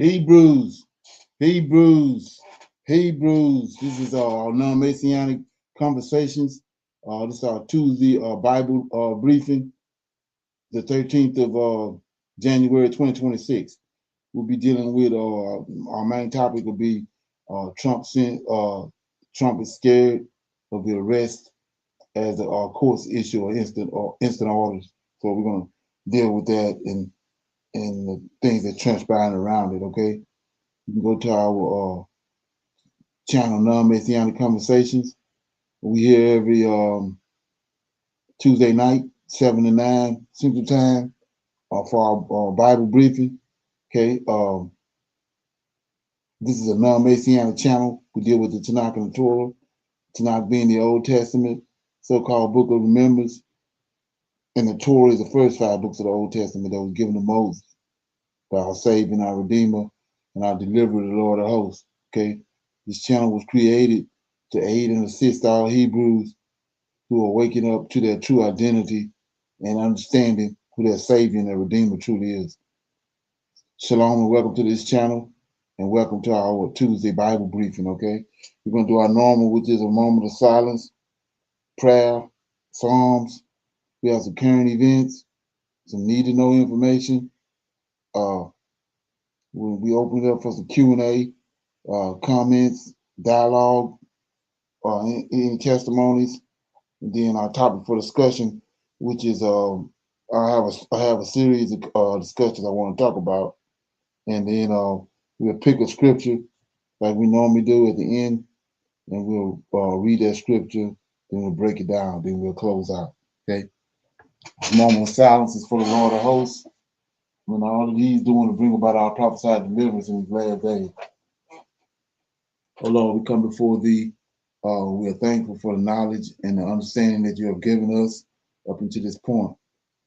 Hebrews, Hebrews, Hebrews. This is our non-Messianic conversations. This is our Tuesday Bible briefing, the 13th of January 2026. We'll be dealing with our main topic will be Trump is scared of the arrest as the courts issue or instant orders. So we're going to deal with that and the things that transpiring around it. Okay, you can go to our channel, Non-Messianic Conversations. We here every Tuesday night, 7 to 9 Central Time, for our Bible briefing. Okay, this is a non-Messianic channel. We deal with the Tanak and the Torah. Tanak being the Old Testament, so-called Book of Remembrance, and the Torah is the first 5 books of the Old Testament that was given to Moses by our Savior and our Redeemer and our Deliverer, the Lord of Hosts. Okay, this channel was created to aid and assist all Hebrews who are waking up to their true identity and understanding who their Savior and their Redeemer truly is. Shalom and welcome to this channel, and welcome to our Tuesday Bible briefing. Okay, we're going to do our normal, which is a moment of silence, prayer, psalms. We have some current events, some need to know information. We open it up for some Q&A, comments, dialogue, any testimonies, and then our topic for discussion, which is I have a series of discussions I want to talk about, and then we'll pick a scripture like we normally do at the end, and we'll read that scripture, then we'll break it down, then we'll close out. Okay. Moment of silence is for the Lord of Hosts. When all that He's doing to bring about our prophesied deliverance in His last days. Oh Lord, we come before Thee. We are thankful for the knowledge and the understanding that You have given us up until this point.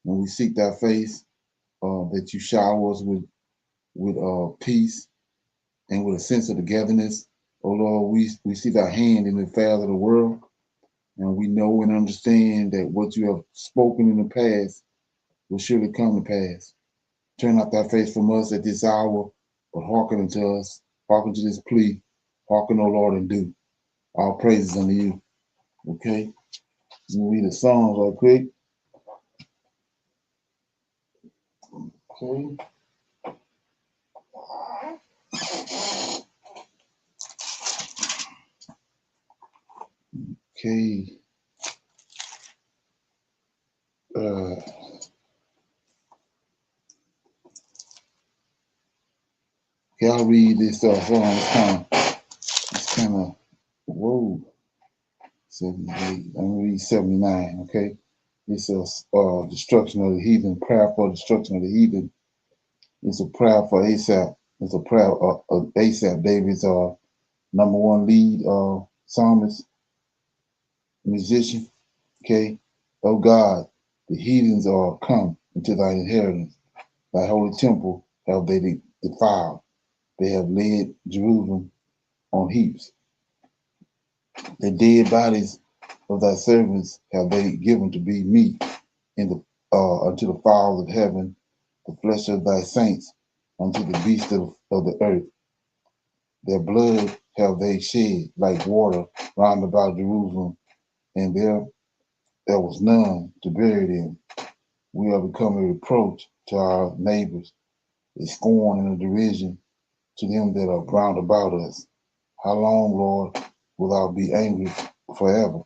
When we seek Thy face, that You shower us with peace and with a sense of togetherness. Oh Lord, we see Thy hand in the affairs of the world, and we know and understand that what You have spoken in the past will surely come to pass. Turn out Thy face from us at this hour, but hearken unto us, hearken to this plea, hearken, O Lord, and do. All praises unto You. Okay? Let me read the Psalms right quick. Okay. Okay. Okay, I'll read this. Hold on, it's kind of, whoa. 78. I'm gonna read 79. Okay. It's a destruction of the heathen, prayer for destruction of the heathen. It's a prayer for Asaph. It's a prayer of Asaph, David's number one lead psalmist, musician. Okay. Oh God, the heathens are come into Thy inheritance. Thy holy temple have they defiled. They have laid Jerusalem on heaps. The dead bodies of Thy servants have they given to be meat in the unto the fowls of heaven, the flesh of Thy saints unto the beasts of the earth. Their blood have they shed like water round about Jerusalem, and there was none to bury them. We are become a reproach to our neighbors, a scorn and a derision to them that are round about us. How long, Lord, will Thou be angry forever?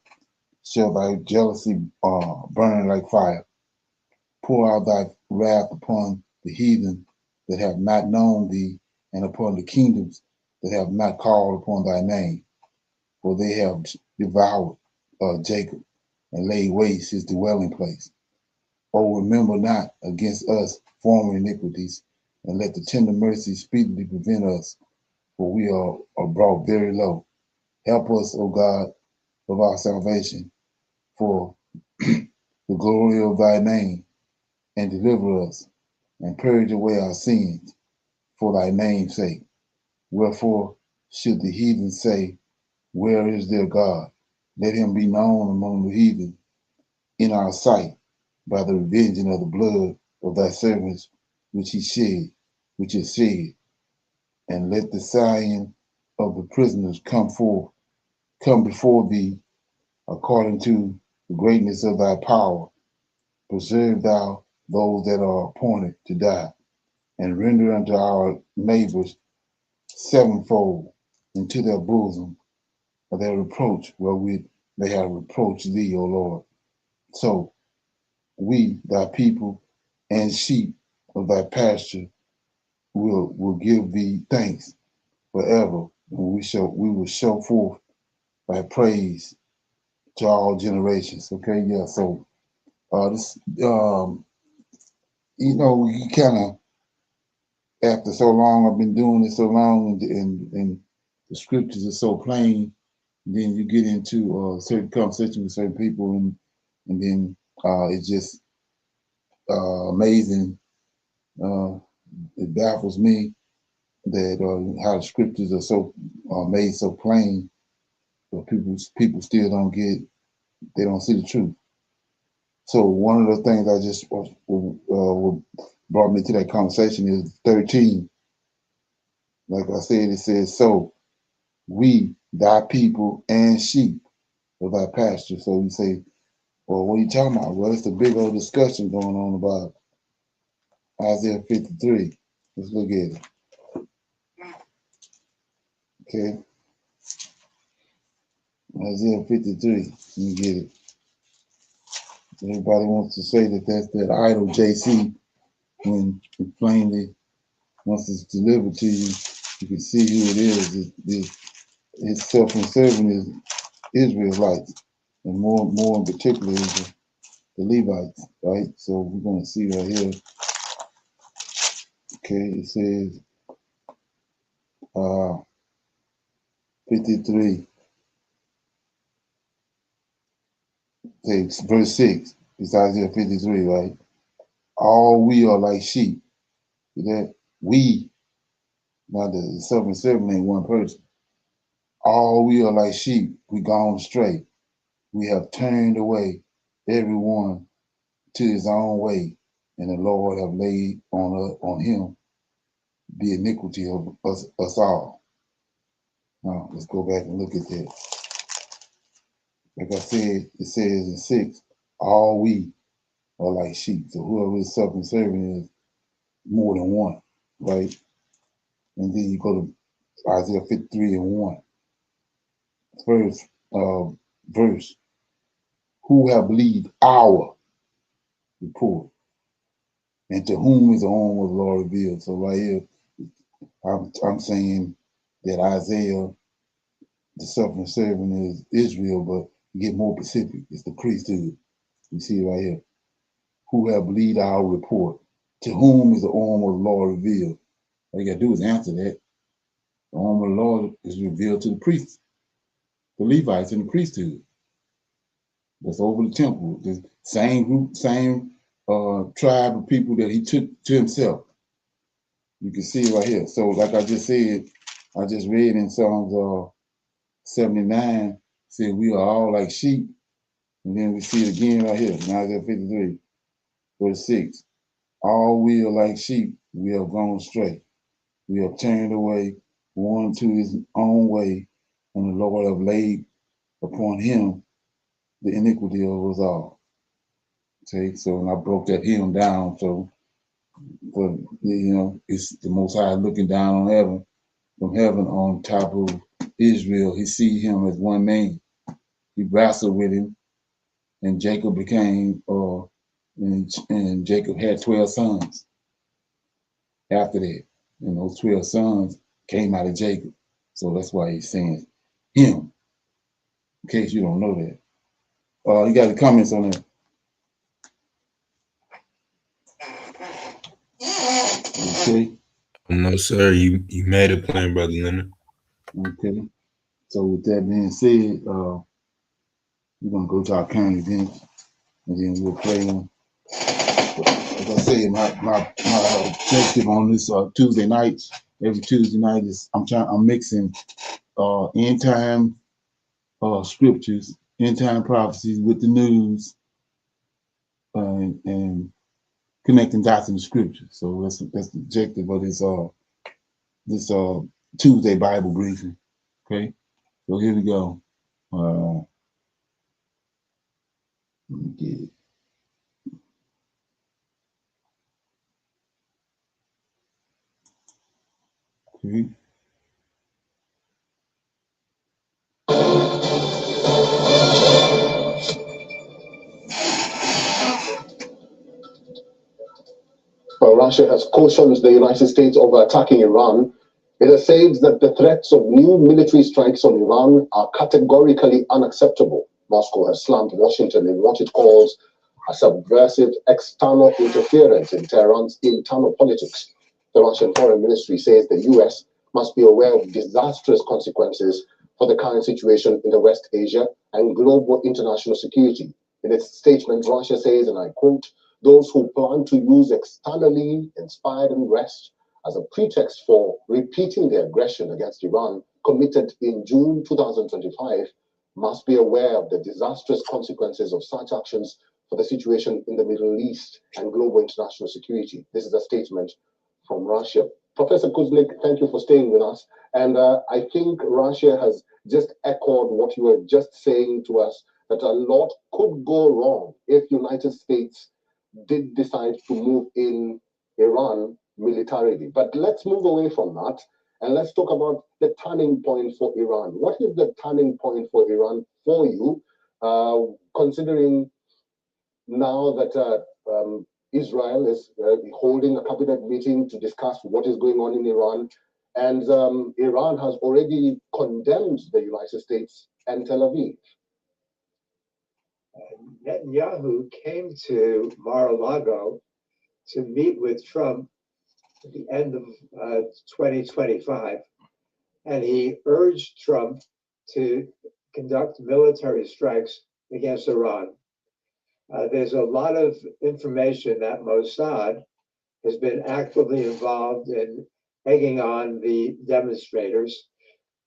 Shall Thy jealousy burn like fire? Pour out Thy wrath upon the heathen that have not known Thee, and upon the kingdoms that have not called upon Thy name. For they have devoured Jacob and laid waste his dwelling place. Oh, remember not against us former iniquities, and let the tender mercy speedily prevent us, for we are brought very low. Help us, O God, of our salvation, for the glory of Thy name, and deliver us, and purge away our sins, for Thy name's sake. Wherefore should the heathen say, Where is their God? Let Him be known among the heathen in our sight by the revenging of the blood of Thy servants, which is shed. and let the sighing of the prisoners come before thee, according to the greatness of thy power. Preserve thou those that are appointed to die, and render unto our neighbors sevenfold into their bosom of their reproach wherewith they have reproached thee, O Lord. So we, thy people and sheep of thy pasture, will give thee thanks forever, and we will show forth thy praise to all generations. Okay, yeah. So this you kind of, after so long, I've been doing it so long, and the scriptures are so plain. Then you get into certain conversations with certain people, and then it's just amazing. Uh, it baffles me that how the scriptures are so made so plain, but people still don't get. They don't see the truth. So one of the things I just brought me to that conversation is 13. Like I said, it says, so we, thy people and sheep of thy pasture. So you say, well, what are you talking about? Well, it's a big old discussion going on about Isaiah 53. Let's look at it. Okay. Isaiah 53. Let me get it. Everybody wants to say that that's that idol JC, when it plainly, once it's delivered to you, you can see who it is. It's self-serving is Israelites, and more in particular is the Levites, right? So we're going to see right here. Okay, it says 53, verse 6. It's Isaiah 53, right? All we are like sheep. See that? We, now the self-serving ain't one person. All we are like sheep. We gone astray. We have turned away everyone to his own way, and the Lord have laid on him the iniquity of us all. Now let's go back and look at that. Like I said, it says in 6, all we are like sheep. So whoever is self-serving is more than one, right? And then you go to Isaiah 53 and 1. First verse, who have believed our report, and to whom is the arm of the Lord revealed. So right here, I'm saying that Isaiah, the suffering servant, is Israel, but you get more specific. It's the priesthood. You see it right here. Who have believed our report? To whom is the arm of the Lord revealed? All you got to do is answer that. The arm of the Lord is revealed to the priests, the Levites in the priesthood. That's over the temple. The same group, same tribe of people that he took to himself. You can see it right here. So like I just said, I just read in Psalms 79, said we are all like sheep. And then we see it again right here, in Isaiah 53, verse 6. All we are like sheep, we have gone astray. We have turned away one to his own way, and the Lord have laid upon him the iniquity of us all. Okay, so and I broke that hymn down. So, but it's the Most High looking down on heaven, from heaven on top of Israel. He see him as one man. He wrestled with him, and Jacob became, and Jacob had 12 sons after that. And those 12 sons came out of Jacob. So that's why he's saying him, in case you don't know that. You got any comments on that? Okay. No, sir. You made it plain, brother Leonard. Okay. So with that being said, we're gonna go to our current events, and then we'll play them. As I said, my objective on this Tuesday nights, every Tuesday night, is I'm mixing end time scriptures, end time prophecies with the news, and connecting dots in the scriptures. So that's the objective of this this Tuesday Bible briefing. Okay, so here we go. Let me get it. Okay. Russia has cautioned the United States of attacking Iran. It has said that the threats of new military strikes on Iran are categorically unacceptable. Moscow has slammed Washington in what it calls a subversive external interference in Tehran's internal politics. The Russian Foreign Ministry says the US must be aware of disastrous consequences for the current situation in the West Asia and global international security. In its statement, Russia says, and I quote, those who plan to use externally inspired unrest as a pretext for repeating the aggression against Iran committed in June 2025 must be aware of the disastrous consequences of such actions for the situation in the Middle East and global international security. This is a statement from Russia. Professor Kuzlik, thank you for staying with us. And I think Russia has just echoed what you were just saying to us, that a lot could go wrong if United States did decide to move in Iran militarily. But let's move away from that and let's talk about the turning point for Iran. What is the turning point for Iran for you, considering now that Israel is holding a cabinet meeting to discuss what is going on in Iran, and Iran has already condemned the United States and Tel Aviv? Netanyahu came to Mar-a-Lago to meet with Trump at the end of 2025, and he urged Trump to conduct military strikes against Iran. There's a lot of information that Mossad has been actively involved in egging on the demonstrators,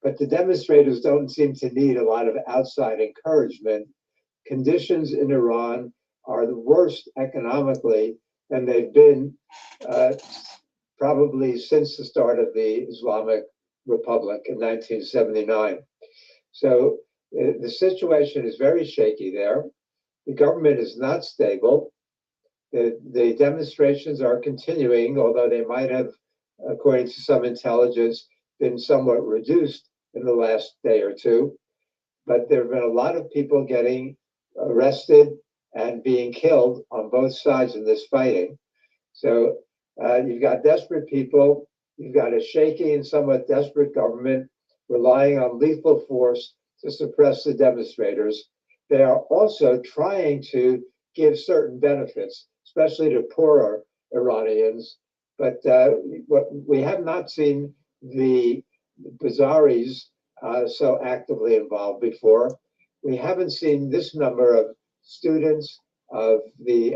but the demonstrators don't seem to need a lot of outside encouragement. Conditions in Iran are the worst economically than they've been probably since the start of the Islamic Republic in 1979. So the situation is very shaky there. The government is not stable. The demonstrations are continuing, although they might have, according to some intelligence, been somewhat reduced in the last day or two. But there have been a lot of people getting arrested and being killed on both sides in this fighting. So you've got desperate people, you've got a shaky and somewhat desperate government relying on lethal force to suppress the demonstrators. They are also trying to give certain benefits, especially to poorer Iranians. But we have not seen the Bazaris so actively involved before. We haven't seen this number of students, of the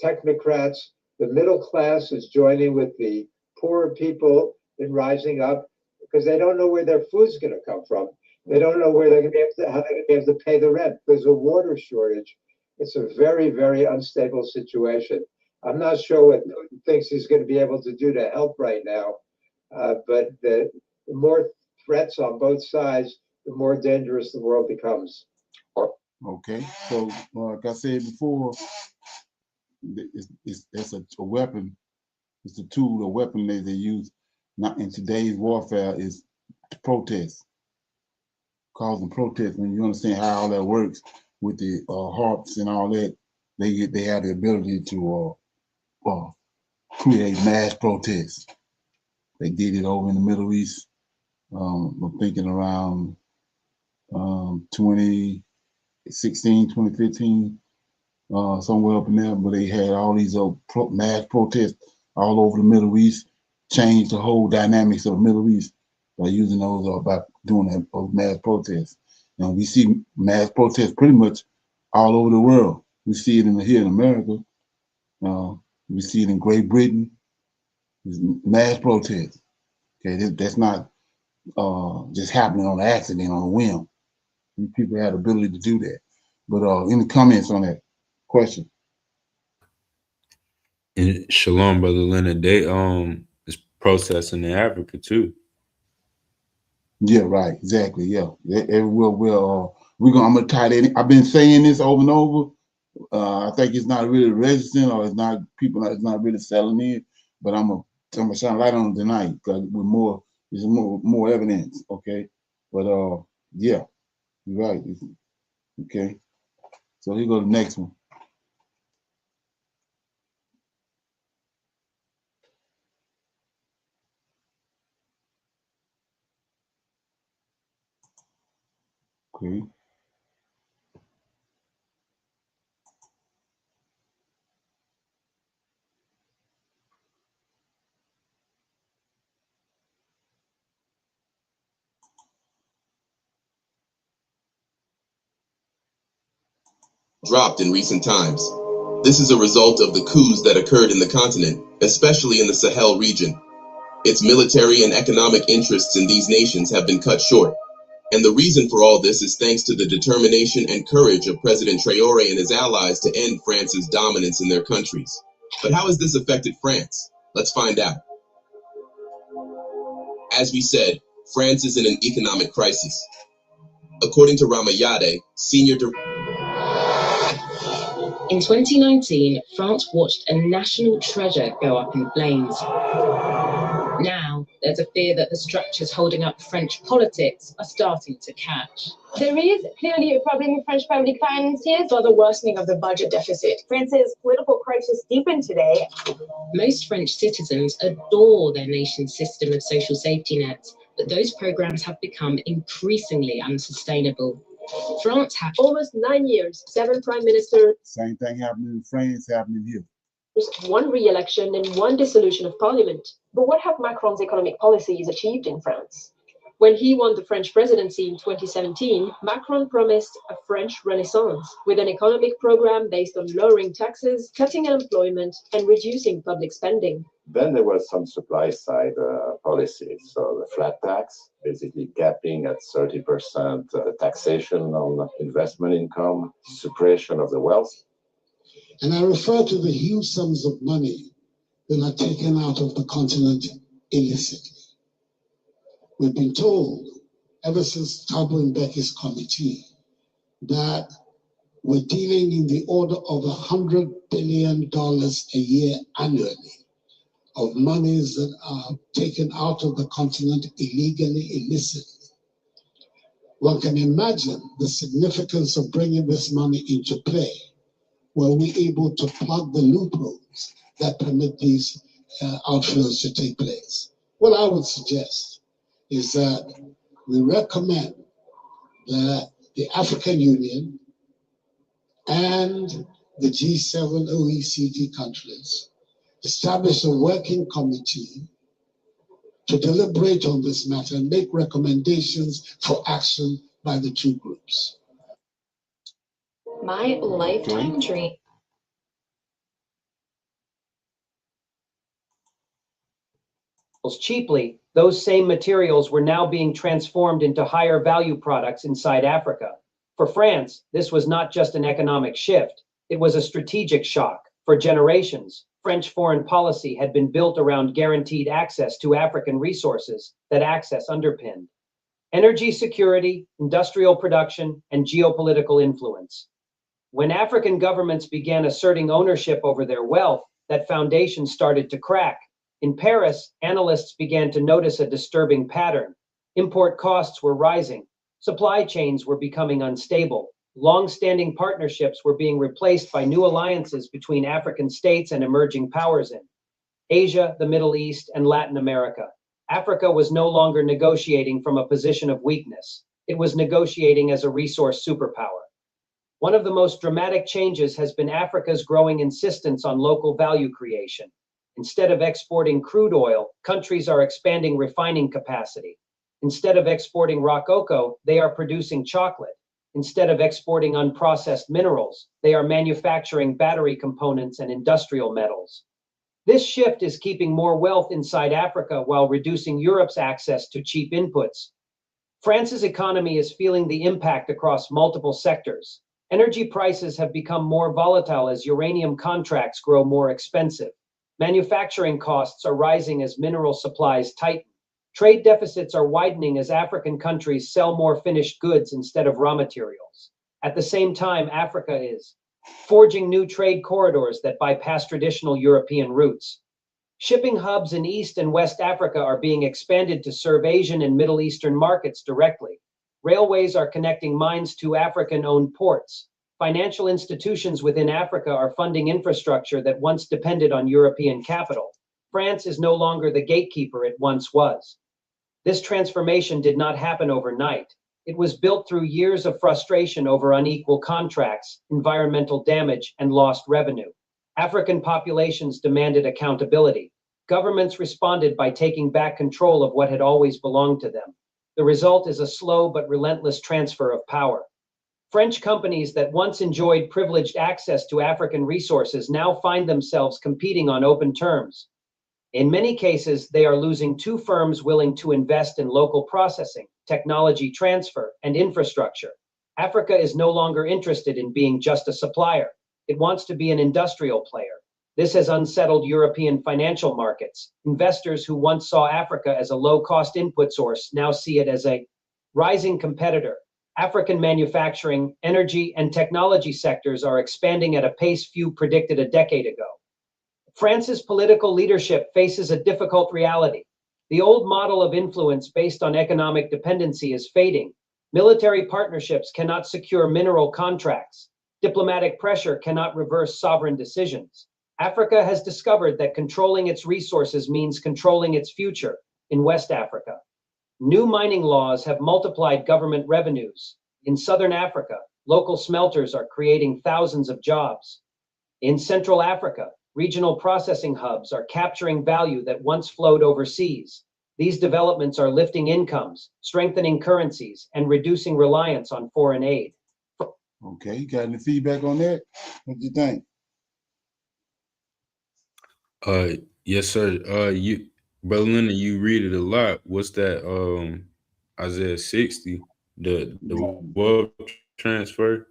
technocrats. The middle class is joining with the poorer people in rising up because they don't know where their food's going to come from. They don't know where they're going to be able to, how they're going to be able to pay the rent. There's a water shortage. It's a very, very unstable situation. I'm not sure what Putin thinks he's going to be able to do to help right now, but the more threats on both sides, the more dangerous the world becomes. Okay, so like I said before, it's a weapon. It's a tool, a weapon that they use not in today's warfare is protest, causing protest. When you understand how all that works with the harps and all that, they have the ability to create mass protests. They did it over in the Middle East. I'm thinking around 2016, 2015, somewhere up in there, but they had all these mass protests all over the Middle East, changed the whole dynamics of the Middle East by using those, by doing those mass protests. And we see mass protests pretty much all over the world. We see it here in America. We see it in Great Britain. Mass protests. Okay, that's not just happening on accident, on a whim. These people have the ability to do that. But any comments on that question? And Shalom, brother Leonard. It's processing in Africa too. Yeah, right. Exactly. Yeah. Everywhere I'm gonna tie that in. I've been saying this over and over. I think it's not really registering, or it's not really selling in. But I'm gonna shine light on it tonight because there's more evidence. Okay. But yeah, you're right. Okay. So here go the next one. Okay. Dropped in recent times. This is a result of the coups that occurred in the continent, especially in the Sahel region. Its military and economic interests in these nations have been cut short. And the reason for all this is thanks to the determination and courage of President Traoré and his allies to end France's dominance in their countries. But how has this affected France? Let's find out. As we said, France is in an economic crisis. According to Ramayade, senior director. In 2019, France watched a national treasure go up in flames. Now, there's a fear that the structures holding up French politics are starting to catch. There is clearly a problem in French public finances, or the worsening of the budget deficit. France's political crisis deepened today. Most French citizens adore their nation's system of social safety nets, but those programs have become increasingly unsustainable. France had almost 9 years, 7 prime ministers. Same thing happening in France, happening here. One re-election and one dissolution of parliament. But what have Macron's economic policies achieved in France? When he won the French presidency in 2017, Macron promised a French renaissance with an economic program based on lowering taxes, cutting unemployment, and reducing public spending. Then there was some supply side policies. So the flat tax, basically capping at 30% the taxation on investment income, suppression of the wealth. And I refer to the huge sums of money that are taken out of the continent illicitly. We've been told, ever since Thabo Mbeki's committee, that we're dealing in the order of $100 billion a year annually of monies that are taken out of the continent illegally, illicitly. One can imagine the significance of bringing this money into play. Were we able to plug the loopholes that permit these outflows to take place? What I would suggest is that we recommend that the African Union and the G7 OECD countries establish a working committee to deliberate on this matter and make recommendations for action by the two groups. My lifetime dream. Cheaply, those same materials were now being transformed into higher value products inside Africa. For France, this was not just an economic shift, it was a strategic shock. For generations, French foreign policy had been built around guaranteed access to African resources that access underpinned. Energy security, industrial production, and geopolitical influence. When African governments began asserting ownership over their wealth, that foundation started to crack. In Paris, analysts began to notice a disturbing pattern. Import costs were rising. Supply chains were becoming unstable. Long-standing partnerships were being replaced by new alliances between African states and emerging powers in Asia, the Middle East, and Latin America. Africa was no longer negotiating from a position of weakness. It was negotiating as a resource superpower. One of the most dramatic changes has been Africa's growing insistence on local value creation. Instead of exporting crude oil, countries are expanding refining capacity. Instead of exporting raw cocoa, they are producing chocolate. Instead of exporting unprocessed minerals, they are manufacturing battery components and industrial metals. This shift is keeping more wealth inside Africa while reducing Europe's access to cheap inputs. France's economy is feeling the impact across multiple sectors. Energy prices have become more volatile as uranium contracts grow more expensive. Manufacturing costs are rising as mineral supplies tighten. Trade deficits are widening as African countries sell more finished goods instead of raw materials. At the same time, Africa is forging new trade corridors that bypass traditional European routes. Shipping hubs in East and West Africa are being expanded to serve Asian and Middle Eastern markets directly. Railways are connecting mines to African-owned ports. Financial institutions within Africa are funding infrastructure that once depended on European capital. France is no longer the gatekeeper it once was. This transformation did not happen overnight. It was built through years of frustration over unequal contracts, environmental damage, and lost revenue. African populations demanded accountability. Governments responded by taking back control of what had always belonged to them. The result is a slow but relentless transfer of power. French companies that once enjoyed privileged access to African resources now find themselves competing on open terms. In many cases, they are losing to firms willing to invest in local processing, technology transfer, and infrastructure. Africa is no longer interested in being just a supplier. It wants to be an industrial player. This has unsettled European financial markets. Investors who once saw Africa as a low-cost input source now see it as a rising competitor. African manufacturing, energy, and technology sectors are expanding at a pace few predicted a decade ago. France's political leadership faces a difficult reality. The old model of influence based on economic dependency is fading. Military partnerships cannot secure mineral contracts. Diplomatic pressure cannot reverse sovereign decisions. Africa has discovered that controlling its resources means controlling its future in West Africa. New mining laws have multiplied government revenues. In Southern Africa, local smelters are creating thousands of jobs. In Central Africa, regional processing hubs are capturing value that once flowed overseas. These developments are lifting incomes, strengthening currencies, and reducing reliance on foreign aid. Okay, you got any feedback on that? What do you think? Yes, sir. Brother Leonard, you read it a lot. What's that? Isaiah 60, the wealth transfer.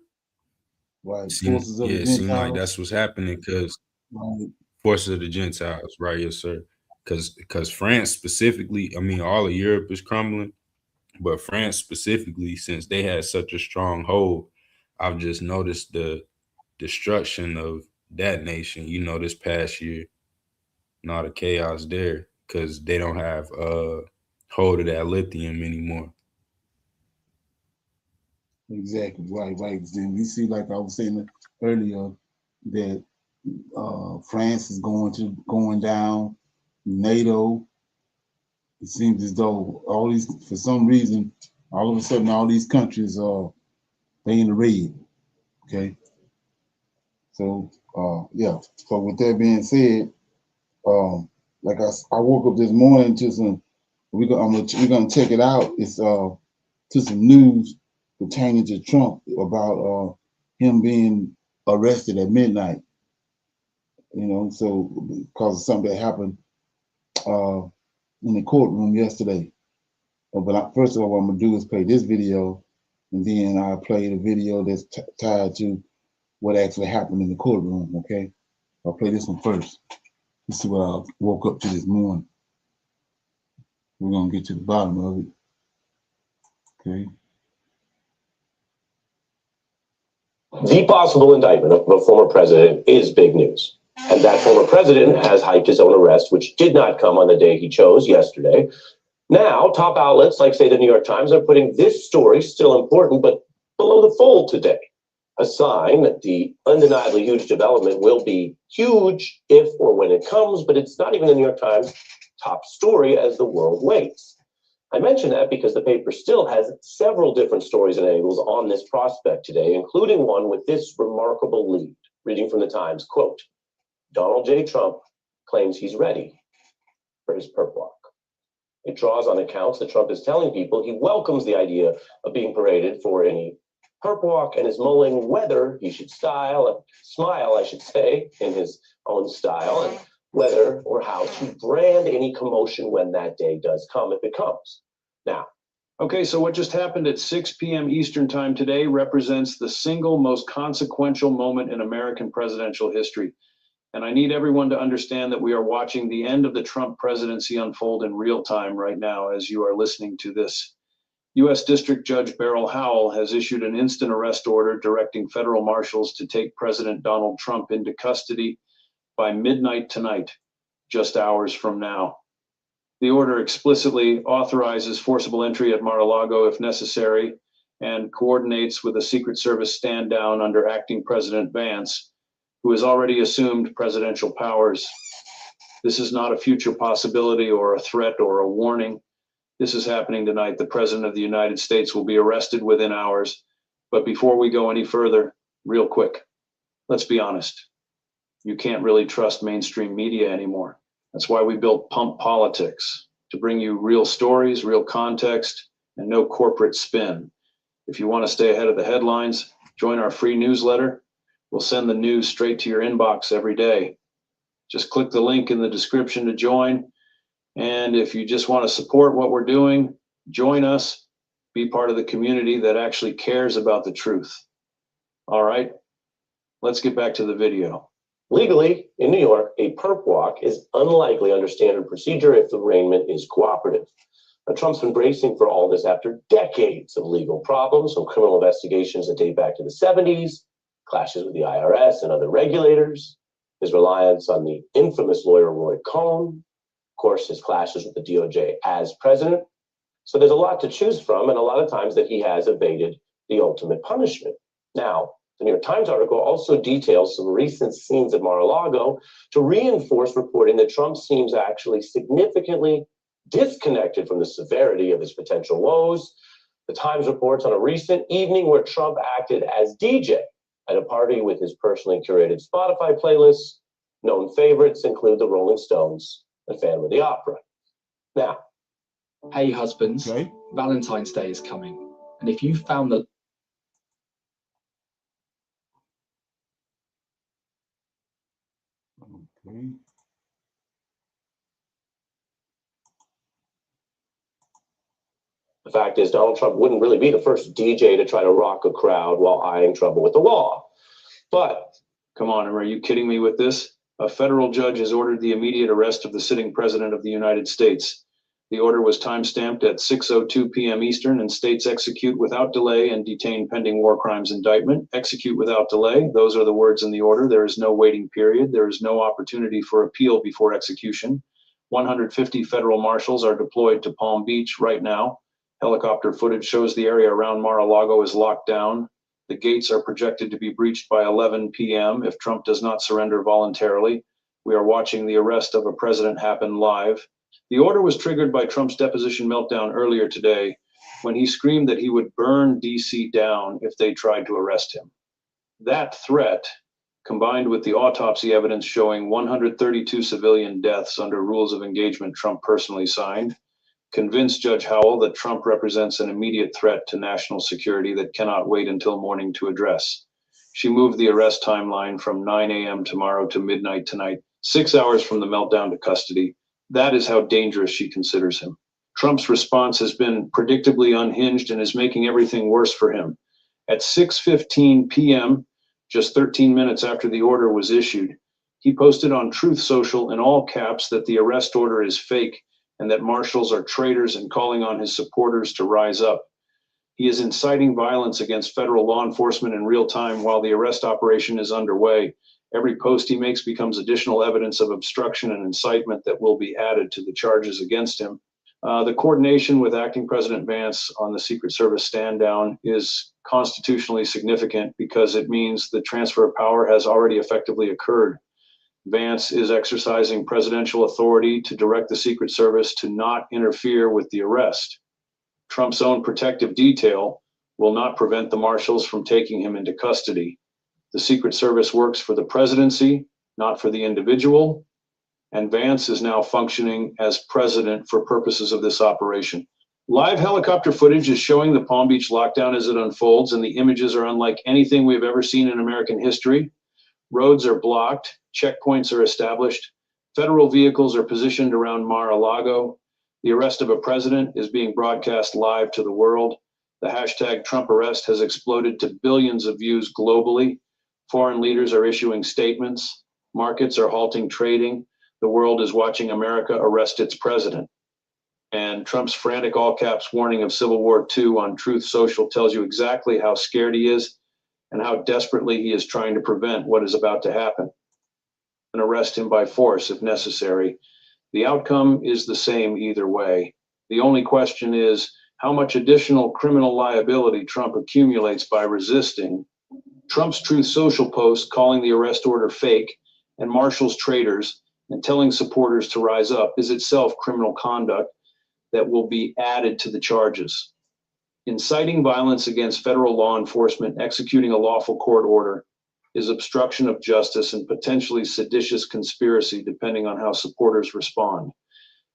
Right, forces of the It seemed like Gentiles. that's what's happening because Right. forces of the Gentiles, right? Yes, sir. Because France specifically, I mean, all of Europe is crumbling, but France specifically, since they had such a strong hold, I've just noticed the destruction of that nation. This past year, and all the chaos there because they don't have hold of that lithium anymore. Exactly, right. Then we see, like I was saying earlier, that France is going down. NATO. It seems as though for some reason, all of a sudden, all these countries they in the red. Okay. So yeah. So with that being said, like I woke up this morning to some. We're gonna check it out. It's to some news pertaining to Trump about him being arrested at midnight. So because of something that happened in the courtroom yesterday. But first of all, what I'm gonna do is play this video, and then I'll play the video that's tied to what actually happened in the courtroom. Okay, I'll play this one first. This is what I woke up to this morning. We're gonna get to the bottom of it. Okay. The possible indictment of a former president is big news. And that former president has hyped his own arrest, which did not come on the day he chose, yesterday. Now, top outlets like, say, the New York Times are putting this story, still important, but below the fold today. A sign that the undeniably huge development will be huge if or when it comes, but it's not even the New York Times top story as the world waits. I mention that because the paper still has several different stories and angles on this prospect today, including one with this remarkable lead. Reading from the Times, quote, Donald J. Trump claims he's ready for his perp walk. It draws on accounts that Trump is telling people he welcomes the idea of being paraded for any perp walk and is mulling whether he should smile, I should say, in his own style, and whether or how to brand any commotion when that day does come, if it comes. Now, okay, so what just happened at 6 p.m. Eastern time today represents the single most consequential moment in American presidential history. And I need everyone to understand that we are watching the end of the Trump presidency unfold in real time right now as you are listening to this. U.S. District Judge Beryl Howell has issued an instant arrest order directing federal marshals to take President Donald Trump into custody by midnight tonight, just hours from now. The order explicitly authorizes forcible entry at Mar-a-Lago if necessary and coordinates with a Secret Service stand down under Acting President Vance, who has already assumed presidential powers. This is not a future possibility or a threat or a warning. This is happening tonight. The President of the United States will be arrested within hours. But before we go any further, real quick, let's be honest. You can't really trust mainstream media anymore. That's why we built Pump Politics, to bring you real stories, real context, and no corporate spin. If you want to stay ahead of the headlines, join our free newsletter. We'll send the news straight to your inbox every day. Just click the link in the description to join. And if you just want to support what we're doing, join us, be part of the community that actually cares about the truth. All right, let's get back to the video. Legally, in New York, a perp walk is unlikely under standard procedure if the arraignment is cooperative. Now, Trump's been bracing for all this after decades of legal problems, from criminal investigations that date back to the 70s, clashes with the IRS and other regulators, his reliance on the infamous lawyer Roy Cohn, of course, his clashes with the DOJ as president. So there's a lot to choose from, and a lot of times that he has evaded the ultimate punishment. Now, the New York Times article also details some recent scenes at Mar-a-Lago to reinforce reporting that Trump seems actually significantly disconnected from the severity of his potential woes. The Times reports on a recent evening where Trump acted as DJ at a party with his personally curated Spotify playlists. Known favorites include the Rolling Stones and Phantom of the Opera. Now, hey husbands, okay. Valentine's Day is coming, and if you found the Okay. The fact is, Donald Trump wouldn't really be the first DJ to try to rock a crowd while eyeing trouble with the law. But come on, are you kidding me with this? A federal judge has ordered the immediate arrest of the sitting president of the United States. The order was time-stamped at 6:02 p.m. Eastern and states execute without delay and detain pending war crimes indictment. Execute without delay. Those are the words in the order. There is no waiting period. There is no opportunity for appeal before execution. 150 federal marshals are deployed to Palm Beach right now. Helicopter footage shows the area around Mar-a-Lago is locked down. The gates are projected to be breached by 11 p.m. if Trump does not surrender voluntarily. We are watching the arrest of a president happen live. The order was triggered by Trump's deposition meltdown earlier today when he screamed that he would burn D.C. down if they tried to arrest him. That threat, combined with the autopsy evidence showing 132 civilian deaths under rules of engagement Trump personally signed, convinced Judge Howell that Trump represents an immediate threat to national security that cannot wait until morning to address. She moved the arrest timeline from 9 a.m. tomorrow to midnight tonight, 6 hours from the meltdown to custody. That is how dangerous she considers him. Trump's response has been predictably unhinged and is making everything worse for him. At 6:15 p.m., just 13 minutes after the order was issued, he posted on Truth Social in all caps that the arrest order is fake and that marshals are traitors and calling on his supporters to rise up. He is inciting violence against federal law enforcement in real time while the arrest operation is underway. Every post he makes becomes additional evidence of obstruction and incitement that will be added to the charges against him. The coordination with Acting President Vance on the Secret Service stand down is constitutionally significant because it means the transfer of power has already effectively occurred. Vance is exercising presidential authority to direct the Secret Service to not interfere with the arrest. Trump's own protective detail will not prevent the marshals from taking him into custody. The Secret Service works for the presidency, not for the individual, and Vance is now functioning as president for purposes of this operation. Live helicopter footage is showing the Palm Beach lockdown as it unfolds, and the images are unlike anything we've ever seen in American history. Roads are blocked, checkpoints are established, federal vehicles are positioned around Mar-a-Lago. The arrest of a president is being broadcast live to the world. The hashtag Trump arrest has exploded to billions of views globally. Foreign leaders are issuing statements. Markets are halting trading. The world is watching America arrest its president. And Trump's frantic all caps warning of Civil War II on Truth Social tells you exactly how scared he is and how desperately he is trying to prevent what is about to happen and arrest him by force if necessary. The outcome is the same either way. The only question is how much additional criminal liability Trump accumulates by resisting. Trump's Truth Social post calling the arrest order fake and Marshall's traitors and telling supporters to rise up is itself criminal conduct that will be added to the charges. Inciting violence against federal law enforcement executing a lawful court order is obstruction of justice and potentially seditious conspiracy, depending on how supporters respond.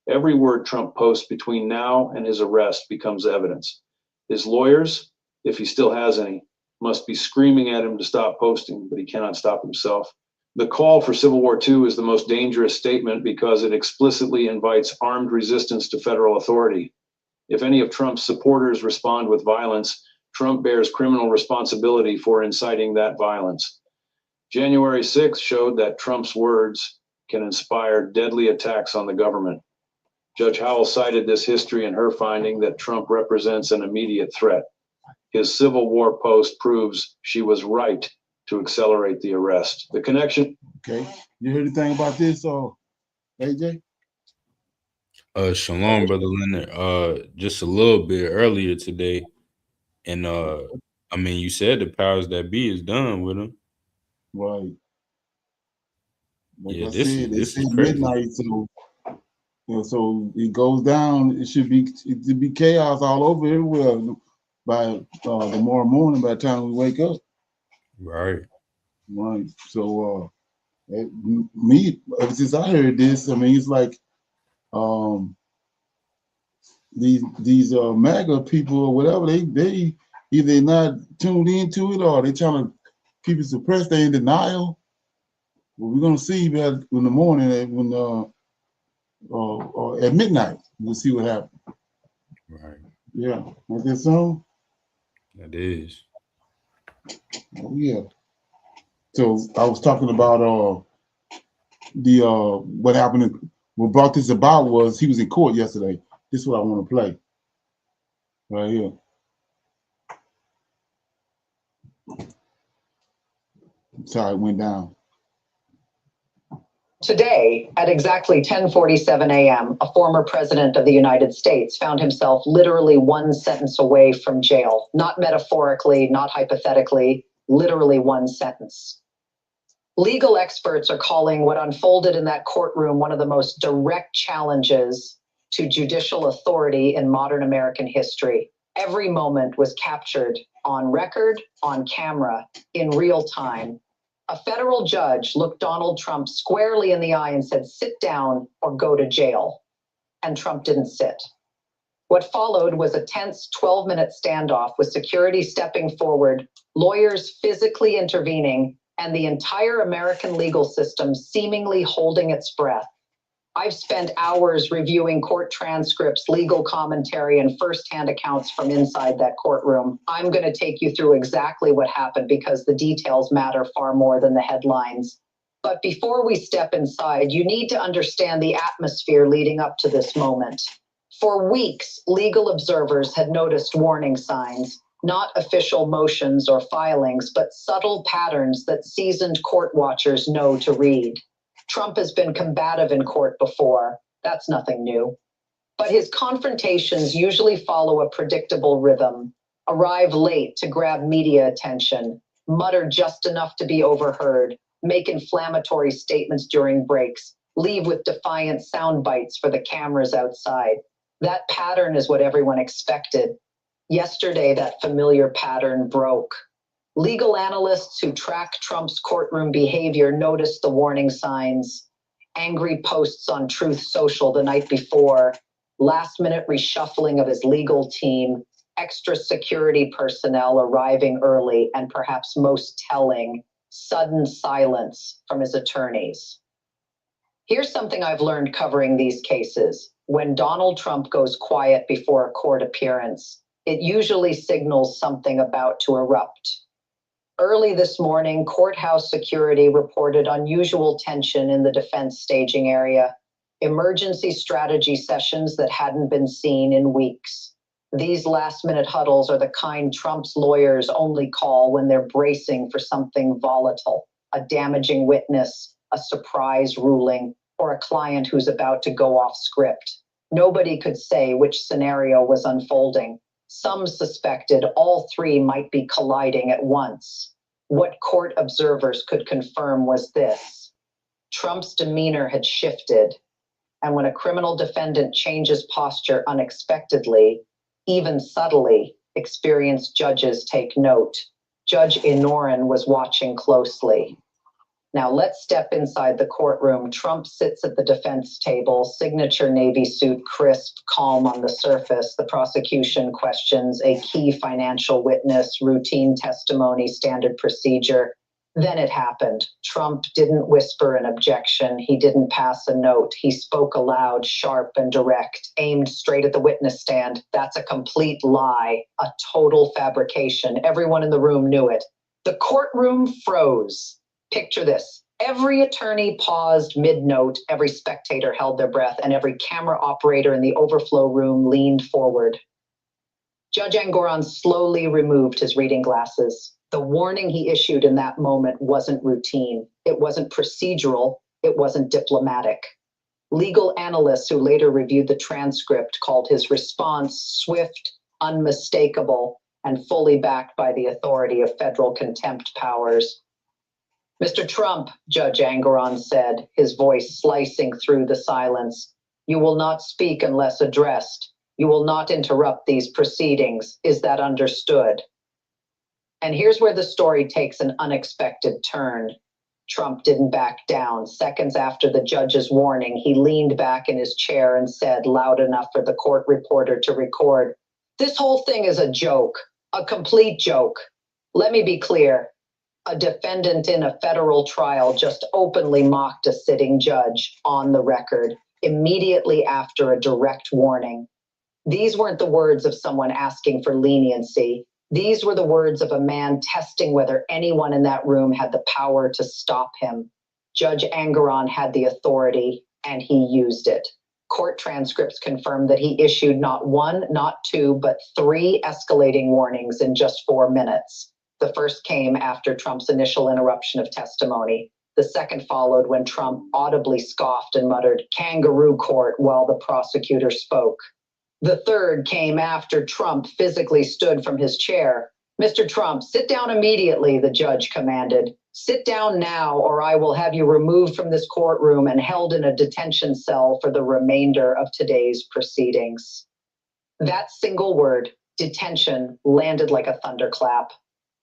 Every word Trump posts between now and his arrest becomes evidence. His lawyers, if he still has any, must be screaming at him to stop posting, but he cannot stop himself. The call for Civil War II is the most dangerous statement because it explicitly invites armed resistance to federal authority. If any of Trump's supporters respond with violence, Trump bears criminal responsibility for inciting that violence. January 6th showed that Trump's words can inspire deadly attacks on the government. Judge Howell cited this history in her finding that Trump represents an immediate threat. His Civil War post proves she was right to accelerate the arrest. The connection. Okay. You heard anything about this, AJ? Shalom, Brother Leonard. Just a little bit earlier today. And I mean, you said the powers that be is done with him. Right. Like Yeah, I this said, they is said crazy. midnight, so so it goes down. It should be chaos all over everywhere by tomorrow morning. By the time we wake up, Right. right. So me, ever since I heard this, I mean, it's like these MAGA people or whatever, they either not tuned into it or they trying to keep it suppressed. They in denial. Well, we're gonna see that in the morning or at midnight. We'll see what happens. Right. Yeah, I guess so. That is. Oh yeah. So I was talking about the what happened. What brought this about was he was in court yesterday. This is what I want to play right here. Sorry, it went down. Today, at exactly 10:47 a.m., a former president of the United States found himself literally one sentence away from jail. Not metaphorically, not hypothetically, literally one sentence. Legal experts are calling what unfolded in that courtroom one of the most direct challenges to judicial authority in modern American history. Every moment was captured on record, on camera, in real time. A federal judge looked Donald Trump squarely in the eye and said, "Sit down or go to jail." And Trump didn't sit. What followed was a tense 12-minute standoff with security stepping forward, lawyers physically intervening, and the entire American legal system seemingly holding its breath. I've spent hours reviewing court transcripts, legal commentary, and firsthand accounts from inside that courtroom. I'm going to take you through exactly what happened because the details matter far more than the headlines. But before we step inside, you need to understand the atmosphere leading up to this moment. For weeks, legal observers had noticed warning signs, not official motions or filings, but subtle patterns that seasoned court watchers know to read. Trump has been combative in court before. That's nothing new. But his confrontations usually follow a predictable rhythm. Arrive late to grab media attention, mutter just enough to be overheard, make inflammatory statements during breaks, leave with defiant sound bites for the cameras outside. That pattern is what everyone expected. Yesterday, that familiar pattern broke. Legal analysts who track Trump's courtroom behavior noticed the warning signs. Angry posts on Truth Social the night before, last-minute reshuffling of his legal team, extra security personnel arriving early, and perhaps most telling, sudden silence from his attorneys. Here's something I've learned covering these cases. When Donald Trump goes quiet before a court appearance, it usually signals something about to erupt. Early this morning, courthouse security reported unusual tension in the defense staging area, emergency strategy sessions that hadn't been seen in weeks. These last-minute huddles are the kind Trump's lawyers only call when they're bracing for something volatile, a damaging witness, a surprise ruling, or a client who's about to go off script. Nobody could say which scenario was unfolding. Some suspected all three might be colliding at once. What court observers could confirm was this: Trump's demeanor had shifted, and when a criminal defendant changes posture unexpectedly, even subtly, experienced judges take note. Judge Inoren was watching closely. Now let's step inside the courtroom. Trump sits at the defense table, signature Navy suit, crisp, calm on the surface. The prosecution questions a key financial witness, routine testimony, standard procedure. Then it happened. Trump didn't whisper an objection. He didn't pass a note. He spoke aloud, sharp and direct, aimed straight at the witness stand. That's a complete lie, a total fabrication. Everyone in the room knew it. The courtroom froze. Picture this. Every attorney paused mid-note, every spectator held their breath, and every camera operator in the overflow room leaned forward. Judge Engoron slowly removed his reading glasses. The warning he issued in that moment wasn't routine. It wasn't procedural. It wasn't diplomatic. Legal analysts who later reviewed the transcript called his response swift, unmistakable, and fully backed by the authority of federal contempt powers. Mr. Trump, Judge Engoron said, his voice slicing through the silence, you will not speak unless addressed. You will not interrupt these proceedings. Is that understood? And here's where the story takes an unexpected turn. Trump didn't back down. Seconds after the judge's warning, he leaned back in his chair and said, loud enough for the court reporter to record, this whole thing is a joke, a complete joke. Let me be clear. A defendant in a federal trial just openly mocked a sitting judge on the record immediately after a direct warning. These weren't the words of someone asking for leniency. These were the words of a man testing whether anyone in that room had the power to stop him. Judge Engoron had the authority, and he used it. Court transcripts confirm that he issued not one, not two, but 3 escalating warnings in just 4 minutes. The first came after Trump's initial interruption of testimony. The second followed when Trump audibly scoffed and muttered, "Kangaroo court," while the prosecutor spoke. The third came after Trump physically stood from his chair. "Mr. Trump, sit down immediately," the judge commanded. "Sit down now, or I will have you removed from this courtroom and held in a detention cell for the remainder of today's proceedings." That single word, detention, landed like a thunderclap.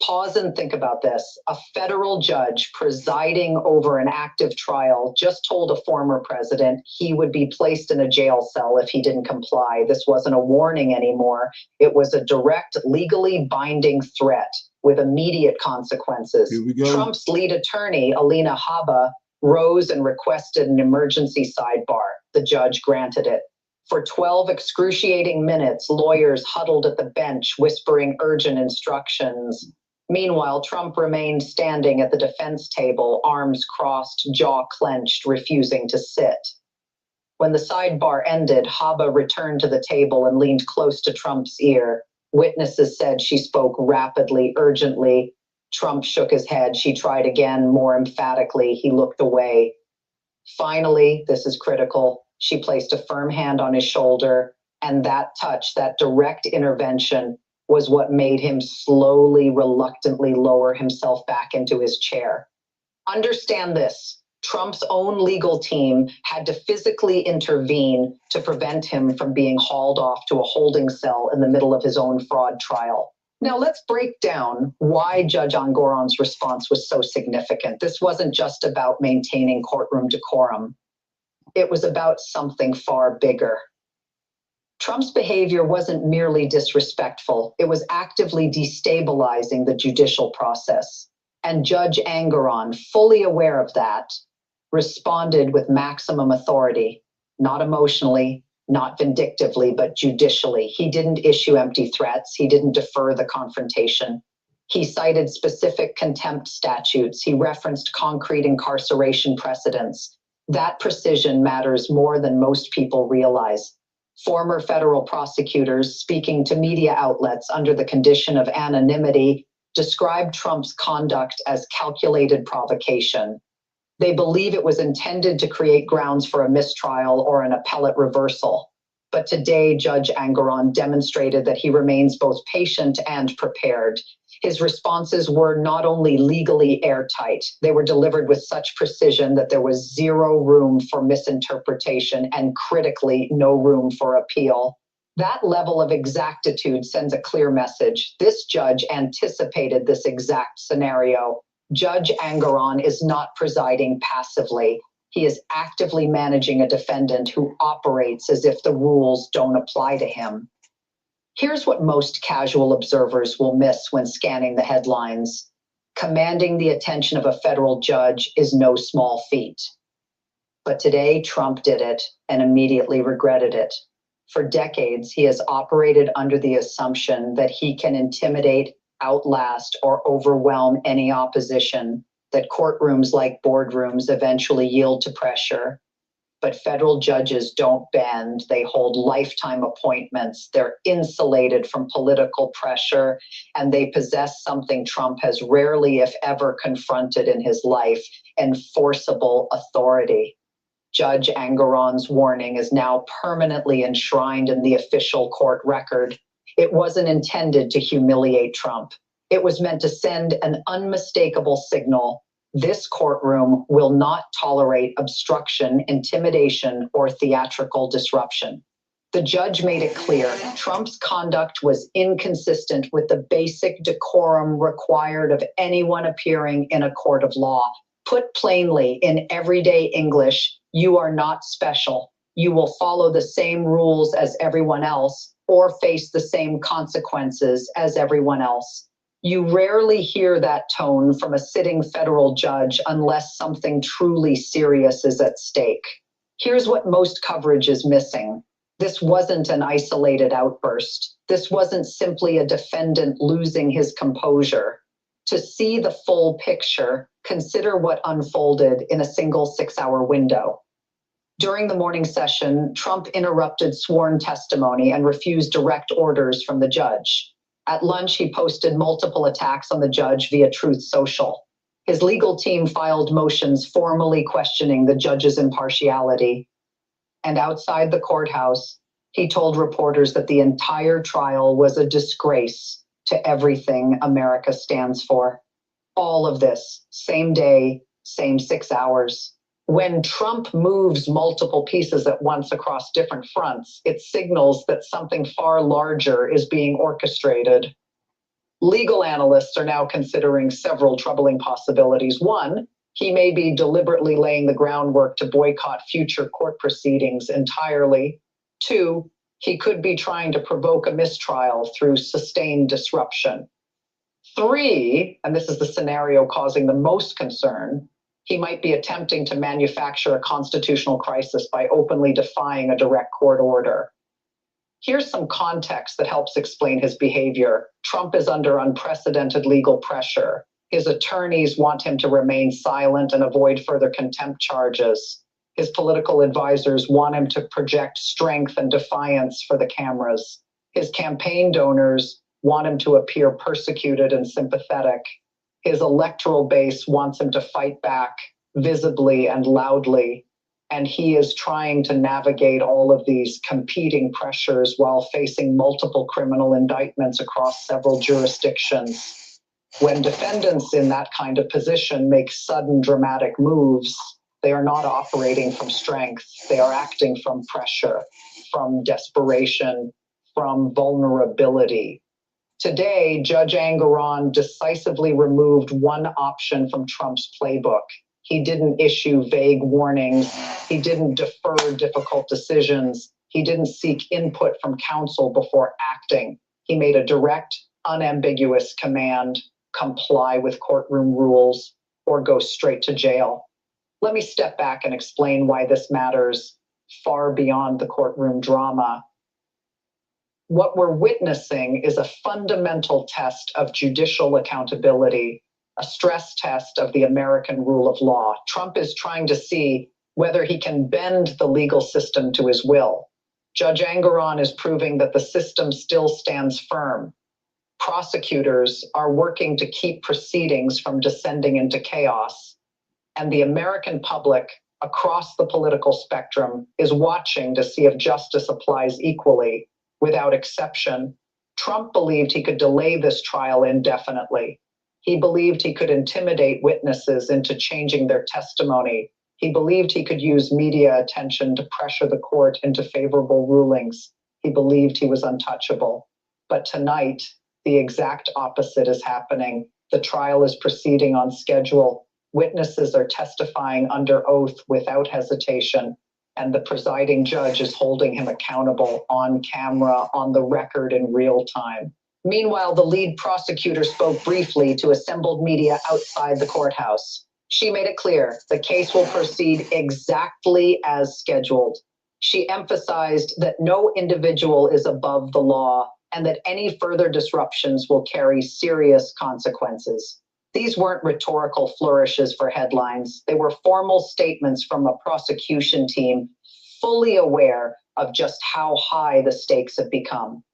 Pause and think about this. A federal judge presiding over an active trial just told a former president he would be placed in a jail cell if he didn't comply. This wasn't a warning anymore. It was a direct, legally binding threat with immediate consequences. Here we go. Trump's lead attorney, Alina Habba, rose and requested an emergency sidebar. The judge granted it. For 12 excruciating minutes, lawyers huddled at the bench, whispering urgent instructions. Meanwhile, Trump remained standing at the defense table, arms crossed, jaw clenched, refusing to sit. When the sidebar ended, Habba returned to the table and leaned close to Trump's ear. Witnesses said she spoke rapidly, urgently. Trump shook his head. She tried again, more emphatically. He looked away. Finally, this is critical, she placed a firm hand on his shoulder, and that touch, that direct intervention, was what made him slowly, reluctantly lower himself back into his chair. Understand this. Trump's own legal team had to physically intervene to prevent him from being hauled off to a holding cell in the middle of his own fraud trial. Now let's break down why Judge Engoron's response was so significant. This wasn't just about maintaining courtroom decorum. It was about something far bigger. Trump's behavior wasn't merely disrespectful. It was actively destabilizing the judicial process. And Judge Engoron, fully aware of that, responded with maximum authority, not emotionally, not vindictively, but judicially. He didn't issue empty threats. He didn't defer the confrontation. He cited specific contempt statutes. He referenced concrete incarceration precedents. That precision matters more than most people realize. Former federal prosecutors speaking to media outlets under the condition of anonymity described Trump's conduct as calculated provocation. They believe it was intended to create grounds for a mistrial or an appellate reversal. But today, Judge Engoron demonstrated that he remains both patient and prepared. His responses were not only legally airtight, they were delivered with such precision that there was zero room for misinterpretation and, critically, no room for appeal. That level of exactitude sends a clear message. This judge anticipated this exact scenario. Judge Engoron is not presiding passively. He is actively managing a defendant who operates as if the rules don't apply to him. Here's what most casual observers will miss when scanning the headlines. Commanding the attention of a federal judge is no small feat. But today, Trump did it and immediately regretted it. For decades, he has operated under the assumption that he can intimidate, outlast, or overwhelm any opposition, that courtrooms like boardrooms eventually yield to pressure. But federal judges don't bend. They hold lifetime appointments. They're insulated from political pressure, and they possess something Trump has rarely, if ever, confronted in his life: enforceable authority. Judge Engoron's warning is now permanently enshrined in the official court record. It wasn't intended to humiliate Trump. It was meant to send an unmistakable signal. This courtroom will not tolerate obstruction, intimidation, or theatrical disruption. The judge made it clear Trump's conduct was inconsistent with the basic decorum required of anyone appearing in a court of law. Put plainly, in everyday English, you are not special. You will follow the same rules as everyone else or face the same consequences as everyone else. You rarely hear that tone from a sitting federal judge unless something truly serious is at stake. Here's what most coverage is missing. This wasn't an isolated outburst. This wasn't simply a defendant losing his composure. To see the full picture, consider what unfolded in a single 6-hour window. During the morning session, Trump interrupted sworn testimony and refused direct orders from the judge. At lunch, he posted multiple attacks on the judge via Truth Social. His legal team filed motions formally questioning the judge's impartiality. And outside the courthouse, he told reporters that the entire trial was a disgrace to everything America stands for. All of this, same day, same 6 hours. When Trump moves multiple pieces at once across different fronts, it signals that something far larger is being orchestrated. Legal analysts are now considering several troubling possibilities. One, he may be deliberately laying the groundwork to boycott future court proceedings entirely. Two, he could be trying to provoke a mistrial through sustained disruption. Three, and this is the scenario causing the most concern, he might be attempting to manufacture a constitutional crisis by openly defying a direct court order. Here's some context that helps explain his behavior. Trump is under unprecedented legal pressure. His attorneys want him to remain silent and avoid further contempt charges. His political advisors want him to project strength and defiance for the cameras. His campaign donors want him to appear persecuted and sympathetic. His electoral base wants him to fight back visibly and loudly, and he is trying to navigate all of these competing pressures while facing multiple criminal indictments across several jurisdictions. When defendants in that kind of position make sudden dramatic moves, they are not operating from strength. They are acting from pressure, from desperation, from vulnerability. Today, Judge Engoron decisively removed one option from Trump's playbook. He didn't issue vague warnings. He didn't defer difficult decisions. He didn't seek input from counsel before acting. He made a direct, unambiguous command: comply with courtroom rules or go straight to jail. Let me step back and explain why this matters far beyond the courtroom drama. What we're witnessing is a fundamental test of judicial accountability, a stress test of the American rule of law. Trump is trying to see whether he can bend the legal system to his will. Judge Engoron is proving that the system still stands firm. Prosecutors are working to keep proceedings from descending into chaos. And the American public across the political spectrum is watching to see if justice applies equally, without exception. Trump believed he could delay this trial indefinitely. He believed he could intimidate witnesses into changing their testimony. He believed he could use media attention to pressure the court into favorable rulings. He believed he was untouchable. But tonight, the exact opposite is happening. The trial is proceeding on schedule. Witnesses are testifying under oath without hesitation, and the presiding judge is holding him accountable on camera, on the record in real time. Meanwhile, the lead prosecutor spoke briefly to assembled media outside the courthouse. She made it clear the case will proceed exactly as scheduled. She emphasized that no individual is above the law and that any further disruptions will carry serious consequences. These weren't rhetorical flourishes for headlines. They were formal statements from a prosecution team fully aware of just how high the stakes have become.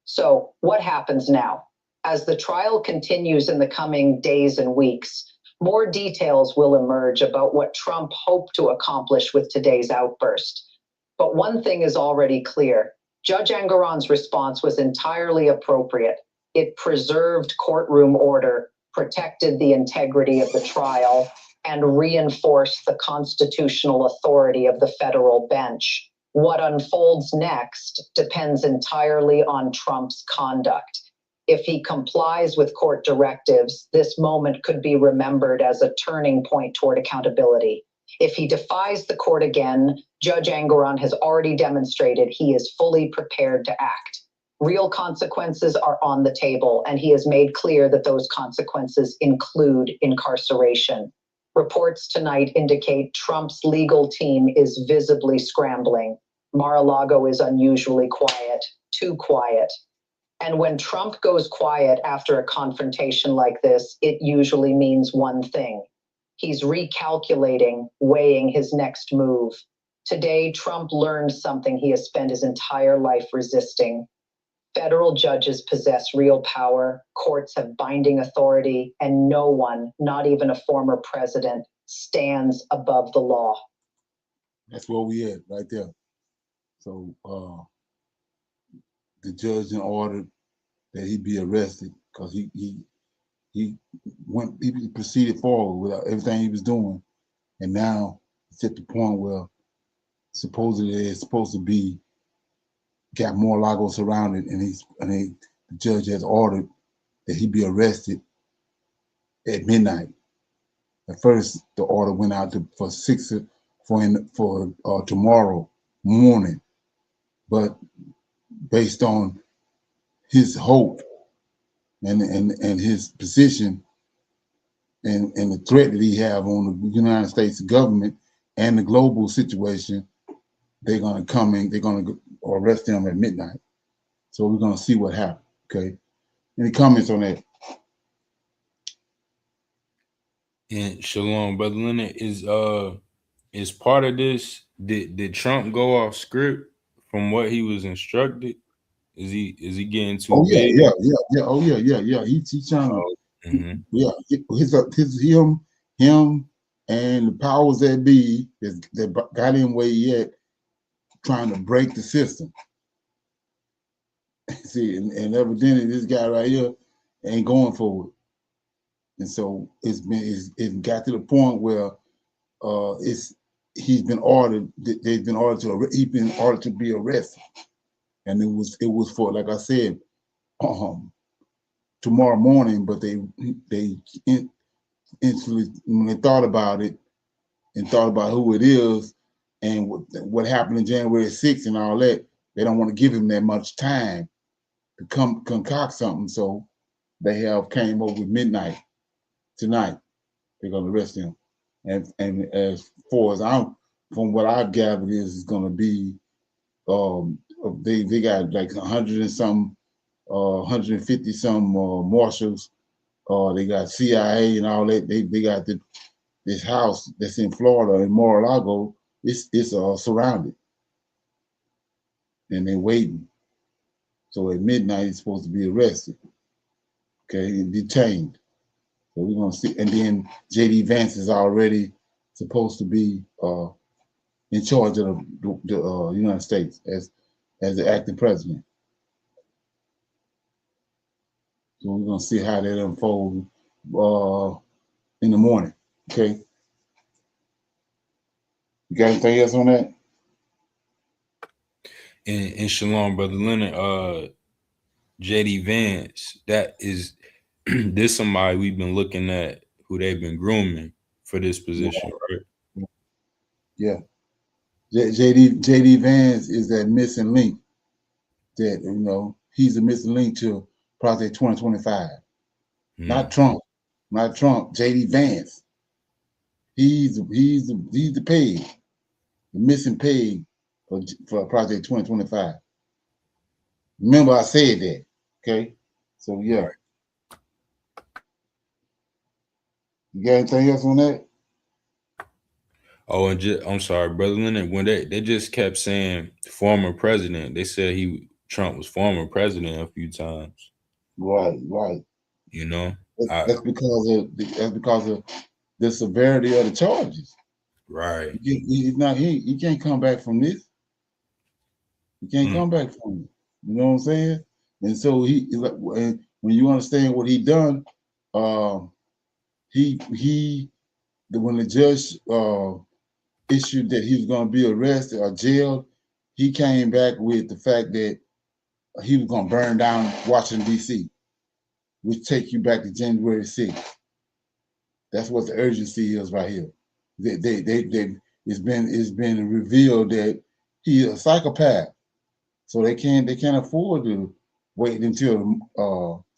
So what happens now? As the trial continues in the coming days and weeks, more details will emerge about what Trump hoped to accomplish with today's outburst. But one thing is already clear. Judge Engoron's response was entirely appropriate. It preserved courtroom order, protected the integrity of the trial, and reinforced the constitutional authority of the federal bench. What unfolds next depends entirely on Trump's conduct. If he complies with court directives, this moment could be remembered as a turning point toward accountability. If he defies the court again, Judge Engoron has already demonstrated he is fully prepared to act. Real consequences are on the table, and he has made clear that those consequences include incarceration. Reports tonight indicate Trump's legal team is visibly scrambling. Mar-a-Lago is unusually quiet, too quiet. And when Trump goes quiet after a confrontation like this, it usually means one thing. He's recalculating, weighing his next move. Today, Trump learned something he has spent his entire life resisting. Federal judges possess real power, courts have binding authority, and no one, not even a former president, stands above the law. That's where we at, right there. So the judge ordered that he be arrested because he proceeded forward with everything he was doing, and now it's at the point where supposedly it's supposed to be got Mar-a-Lago surrounded, and the judge has ordered that he be arrested at midnight. At first, the order went out for tomorrow morning, but based on his hope and his position and the threat that he have on the United States government and the global situation, they're gonna come in, they're gonna arrest him at midnight. So we're gonna see what happens. Okay. Any comments on that? And Shalom, Brother Leonard, is part of this, did Trump go off script from what he was instructed? Is he getting too big? Yeah. Oh yeah. He's trying to him and the powers that be that got him where he at, trying to break the system. See, and evidently this guy right here ain't going for it. And so it's got to the point where he's been ordered to be arrested. And it was for, like I said, tomorrow morning, but they instantly, when they thought about it and thought about who it is and what happened in January 6th and all that, they don't want to give him that much time to concoct something. So they came over midnight tonight. They're gonna arrest him. And as far as from what I've gathered, is going to be they got like 100 and some, 150 some marshals. They got CIA and all that. They got this house that's in Florida in Mar-a-Lago. It's surrounded, and they're waiting. So at midnight, he's supposed to be arrested, okay, and detained. So we're gonna see. And then J.D. Vance is already supposed to be in charge of the United States as the acting president. So we're gonna see how that unfolds in the morning. Okay. You got anything else on that? And Shalom, Brother Leonard, JD Vance, that is this somebody we've been looking at who they've been grooming for this position, right? Yeah. JD Vance is that missing link that, he's the missing link to Project 2025. Not Trump. Not Trump. JD Vance. He's the peg, the missing peg for Project 2025. Remember I said that. Okay. So yeah. Right. You got anything else on that? Oh, and I'm sorry, Brother Leonard, when they just kept saying former president, they said Trump was former president a few times. Right. That's because of the severity of the charges. Right. He can't come back from this. He can't come back from it. You know what I'm saying? And so when you understand what he done, when the judge issued that he was going to be arrested or jailed, he came back with the fact that he was going to burn down Washington D.C., which take you back to January 6th. That's what the urgency is right here. It's been revealed that he's a psychopath, so they can't afford to wait until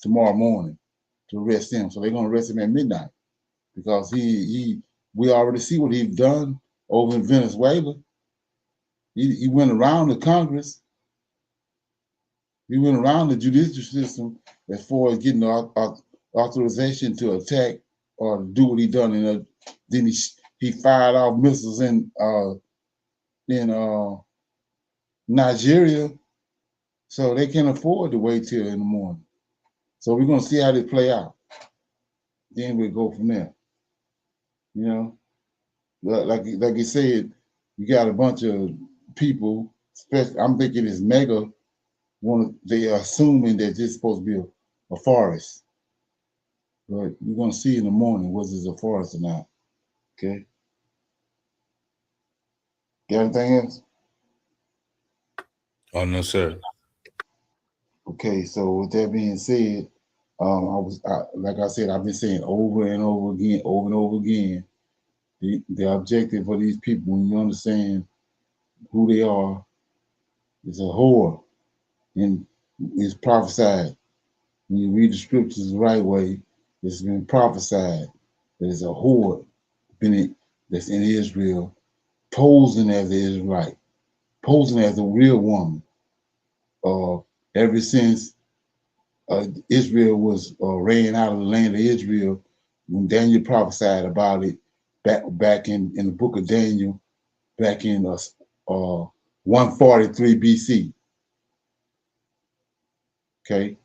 tomorrow morning to arrest him. So they're gonna arrest him at midnight because we already see what he's done over in Venezuela. He went around the Congress. He went around the judicial system as far as getting authorization to attack or do what he done. And then he fired off missiles in Nigeria, so they can't afford to wait till in the morning. So we're gonna see how they play out. Then we'll go from there. Like you said, you got a bunch of people. Especially, I'm thinking it's mega. They are assuming that this is supposed to be a forest, but we're gonna see in the morning whether it's a forest or not. Okay. Got anything else? Oh no, sir. Okay, so with that being said, like I said, I've been saying over and over again, the objective for these people, when you understand who they are, is a whore, and it's prophesied. When you read the scriptures the right way, it's been prophesied that it's a whore that's in Israel, posing as an Israelite, posing as a real woman. Ever since Israel was ran out of the land of Israel, when Daniel prophesied about it back in the book of Daniel, back in 143 BC. Okay,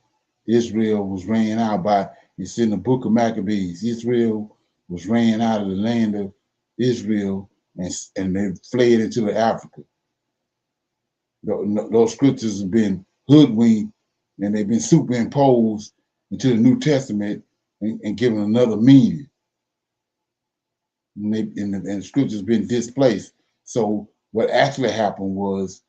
Israel was ran out it's in the book of Maccabees. Israel was ran out of the land of Israel and they fled into Africa. Those scriptures have been hoodwinked and they've been superimposed into the New Testament and given another meaning. And the scriptures been displaced. So what actually happened was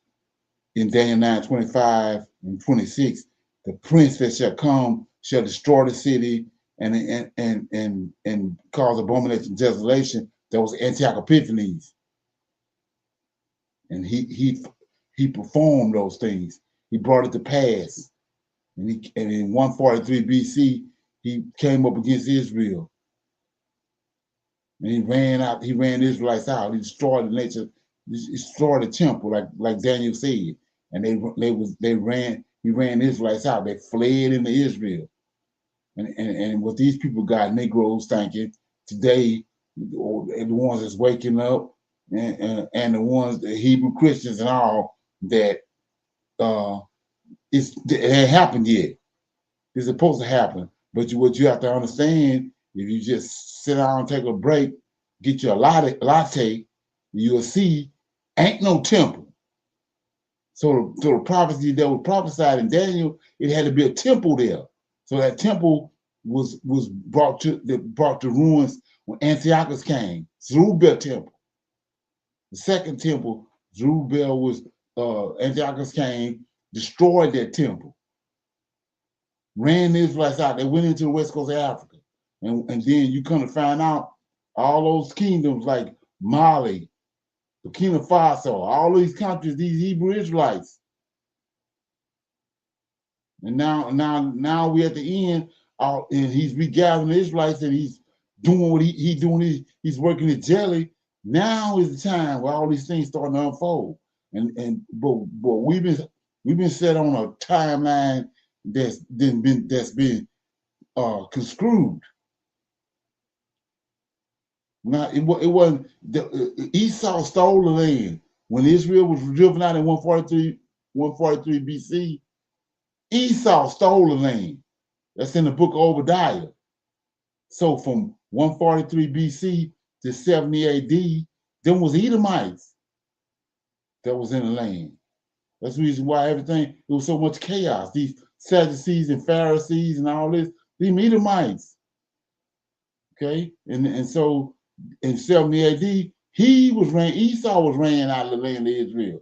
in Daniel 9:25 and 26, the prince that shall come shall destroy the city and cause abomination and desolation. That was Antioch Epiphanes. And he performed those things. He brought it to pass. And in 143 BC, he came up against Israel. And he ran the Israelites out. He destroyed the temple, like Daniel said. and he ran Israelites out. They fled into Israel. And what these people got Negroes thinking today, the ones that's waking up, and the ones, the Hebrew Christians and all, that it ain't happened yet. It's supposed to happen. But what you have to understand, if you just sit down and take a break, get you a latte, you'll see ain't no temple. So the prophecy that was prophesied in Daniel, it had to be a temple there. So that temple was brought to ruins when Antiochus came. Zerubbabel temple. The second temple, Zerubbabel was Antiochus came, destroyed that temple, ran the Israelites out. They went into the west coast of Africa. And then you come to find out all those kingdoms like Mali, Burkina Faso, all these countries, these Hebrew Israelites. And now we're at the end, and he's regathering the Israelites, and he's doing what he's doing. He's working his jelly. Now is the time where all these things starting to unfold. But we've been set on a timeline that's been construed. Now it wasn't. Esau stole the land when Israel was driven out in 143 BC. Esau stole the land. That's in the book of Obadiah. So from 143 BC to 70 AD, there was Edomites that was in the land. That's the reason why there was so much chaos. These Sadducees and Pharisees and all this, these Edomites. Okay, and so in 70 AD, Esau was ran out of the land of Israel.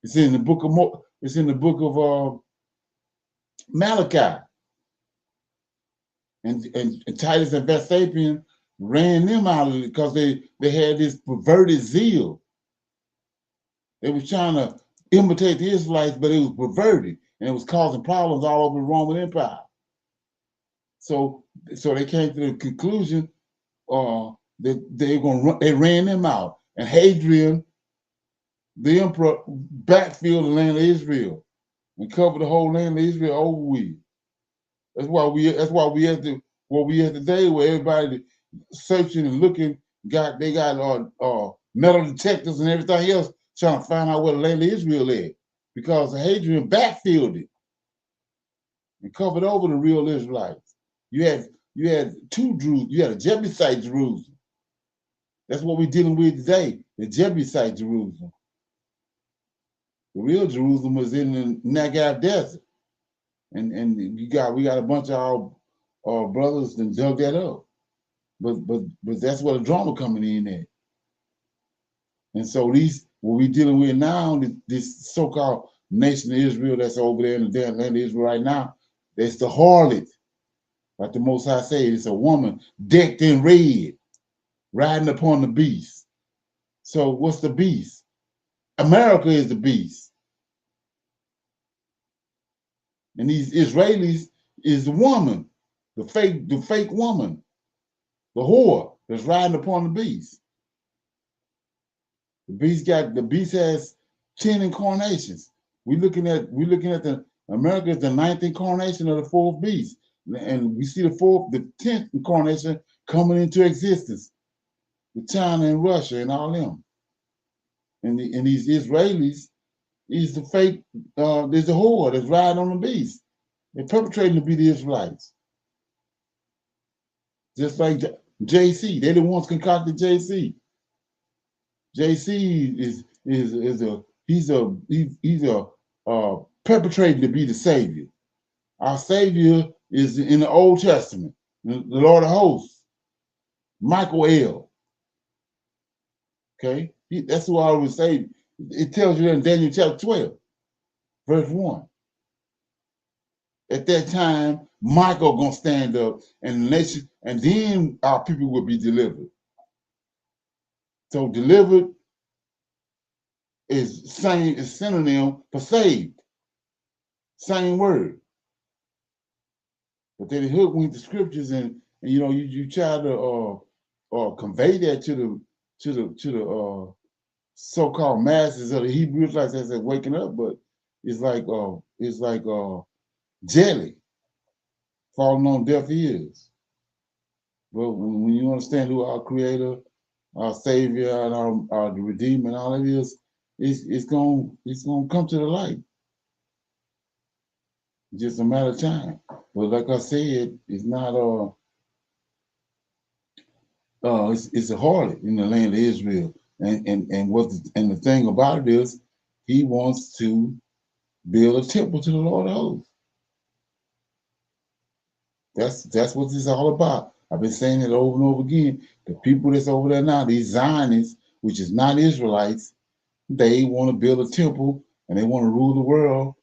It's in the book of Malachi. And Titus and Vespasian ran them out of it because they had this perverted zeal. They was trying to imitate the Israelites, but it was perverted, and it was causing problems all over the Roman Empire. So they came to the conclusion that they ran them out. And Hadrian, the emperor, backfilled the land of Israel and covered the whole land of Israel over with. That's why we at where we at today, where everybody searching and looking, they got metal detectors and everything else trying to find out where the land of Israel is, because Hadrian backfilled it and covered over the real Israelites. You had two Jews. You had a Jebusite Jerusalem. That's what we're dealing with today, the Jebusite Jerusalem. The real Jerusalem was in the Negev Desert. And we got a bunch of our brothers that dug that up. But that's where the drama coming in at. And so what we're dealing with now, this so-called nation of Israel that's over there in the damn land of Israel right now, that's the harlot. Like the Most High said, it's a woman decked in red, riding upon the beast. So what's the beast? America is the beast. And these Israelis is the woman, the fake woman, the whore that's riding upon the beast. The beast has 10 incarnations. We're looking at the America is the 9th incarnation of the 4th beast. And we see the 10th incarnation coming into existence with China and Russia and all them. And these Israelis is the fake, there's a whore that's riding on the beast. They're perpetrating to be the Israelites. Just like JC, they're the ones concocted JC. JC he's perpetrating to be the Savior. Our Savior is in the Old Testament, the Lord of Hosts, Michael L. Okay, that's who I would say. It tells you in Daniel chapter 12, verse 1. At that time, Michael gonna stand up, and the nation, and then our people will be delivered. So delivered is synonym for saved. Same word. But then hook with the scriptures, and you try to convey that to the so-called masses of the Hebrew Israelites as they're waking up, but it's like jelly falling on deaf ears. But when you understand who our Creator, our Savior, and our Redeemer, and all it is, it's gonna come to the light. It's just a matter of time. But like I said, it's not it's a harlot in the land of Israel. And the thing about it is, he wants to build a temple to the Lord of hosts. That's what this is all about. I've been saying it over and over again. The people that's over there now, these Zionists, which is not Israelites, they want to build a temple and they want to rule the world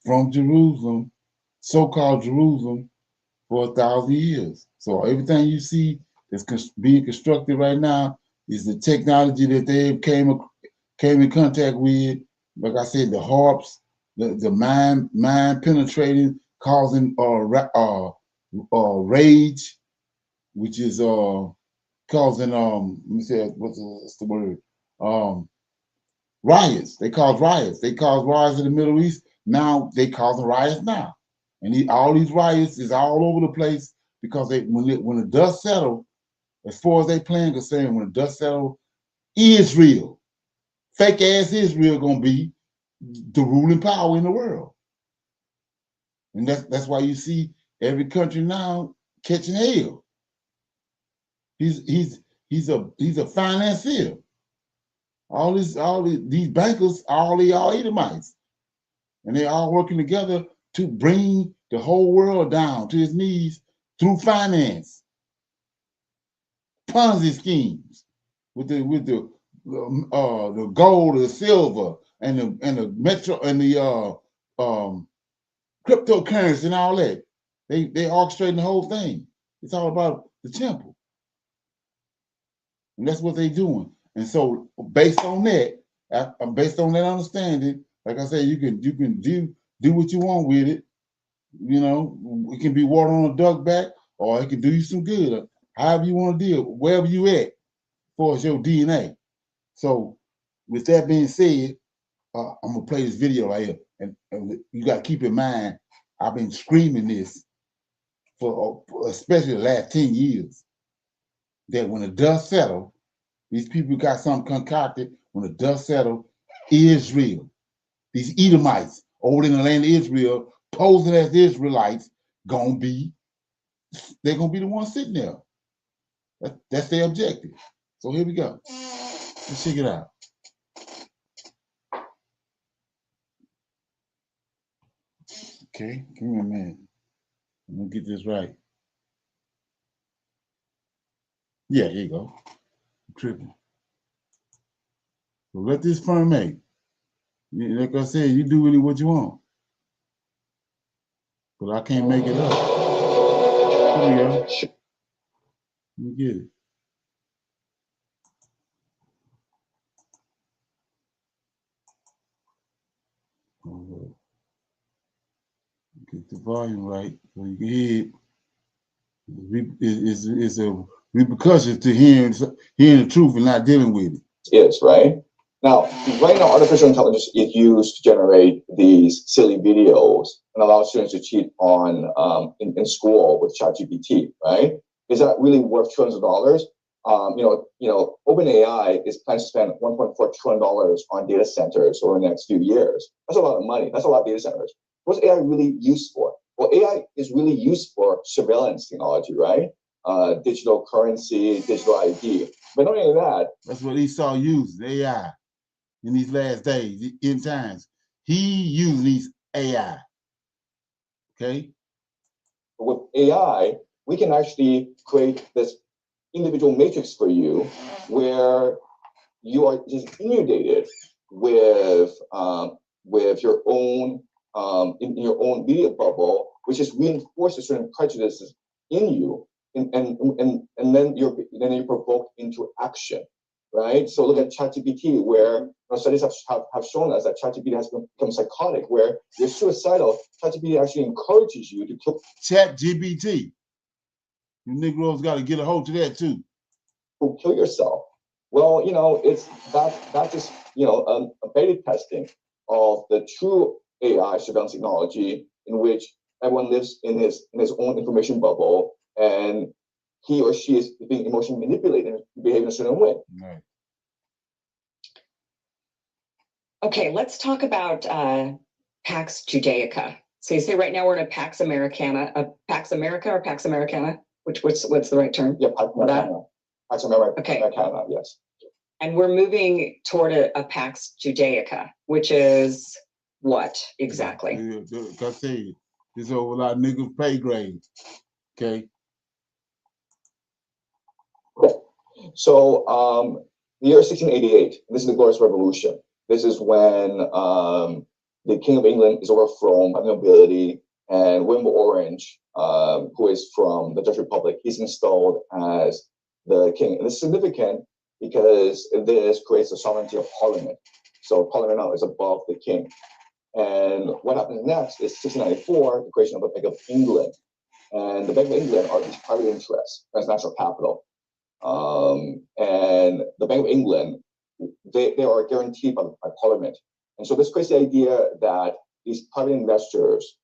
from Jerusalem, so-called Jerusalem, for 1,000 years. So everything you see that's being constructed right now is the technology that they came in contact with. Like I said, the harps, the mind penetrating, causing rage, which is causing let me say what's the word? Riots. They cause riots. They cause riots in the Middle East. Now they causing riots now, and all these riots is all over the place because when the dust settle, as far as they plan concerned, when the dust settle, Israel, fake ass Israel, gonna be the ruling power in the world, and that's why you see every country now catching hell. He's a financier. All these bankers, all Edomites, and they all working together to bring the whole world down to his knees through finance, Ponzi schemes with the gold, the silver, and the metro and the cryptocurrency and all that. They orchestrating the whole thing. It's all about the temple, and that's what they're doing. And so, based on that understanding, like I said, you can do what you want with it. You know, it can be water on a duck back, or it can do you some good. However you want to deal, wherever you at, for your DNA. So, with that being said, I'm gonna play this video right here, and you got to keep in mind, I've been screaming this for especially the last 10 years, that when the dust settles, these people got something concocted. When the dust settles, Israel, these Edomites over in the land of Israel, posing as Israelites, they're gonna be the ones sitting there. That's their objective. So here we go. Let's check it out. Okay, give me a minute. I'm gonna get this right. Yeah, here you go. I'm tripping. So let this ferment. Like I said, you do really what you want. But I can't make it up. Here we go. Let me get it. Get the volume right so you can hear it. It's a repercussion to hearing the truth and not dealing with it. Is right now. Right now, artificial intelligence is used to generate these silly videos and allow students to cheat on in school with ChatGPT. Right? Is that really worth trillions of dollars? OpenAI is planning to spend $1.4 trillion on data centers over the next few years. That's a lot of money. That's a lot of data centers. What's AI really used for? Well, AI is really used for surveillance technology, right? Digital currency, digital ID. But not only that, that's what Esau uses, AI, in these last days, in times. He uses AI. Okay? With AI, we can actually create this individual matrix for you where you are just inundated with your own in your own media bubble, which just reinforces certain prejudices in you, and then you're provoked into action, right? So look at ChatGPT, where studies have shown us that ChatGPT has become psychotic, where you're suicidal. ChatGPT actually encourages you to kill. ChatGPT. You Negroes got to get a hold of that too. Kill yourself. Well, that's just a beta testing of the true AI surveillance technology in which everyone lives in his own information bubble, and he or she is being emotionally manipulated and behaving a certain way. Right. Okay, let's talk about Pax Judaica. So you say right now we're in a Pax Americana, Pax America or Pax Americana? What's the right term? Yeah, Pax Americana. Pax Americana. Okay. Americana, yes. And we're moving toward a Pax Judaica, which is what exactly? Like I say, this over a lot of niggas' pay grade. Okay. So the year 1688, this is the Glorious Revolution. This is when the King of England is overthrown by the nobility, and William Orange, who is from the Dutch Republic, he's installed as the king. And it's significant because this creates the sovereignty of Parliament. So Parliament now is above the king. And what happens next is 1694, the creation of the Bank of England. And the Bank of England are these private interests, transnational capital. And the Bank of England, they are guaranteed by Parliament. And so this creates the idea that these private investors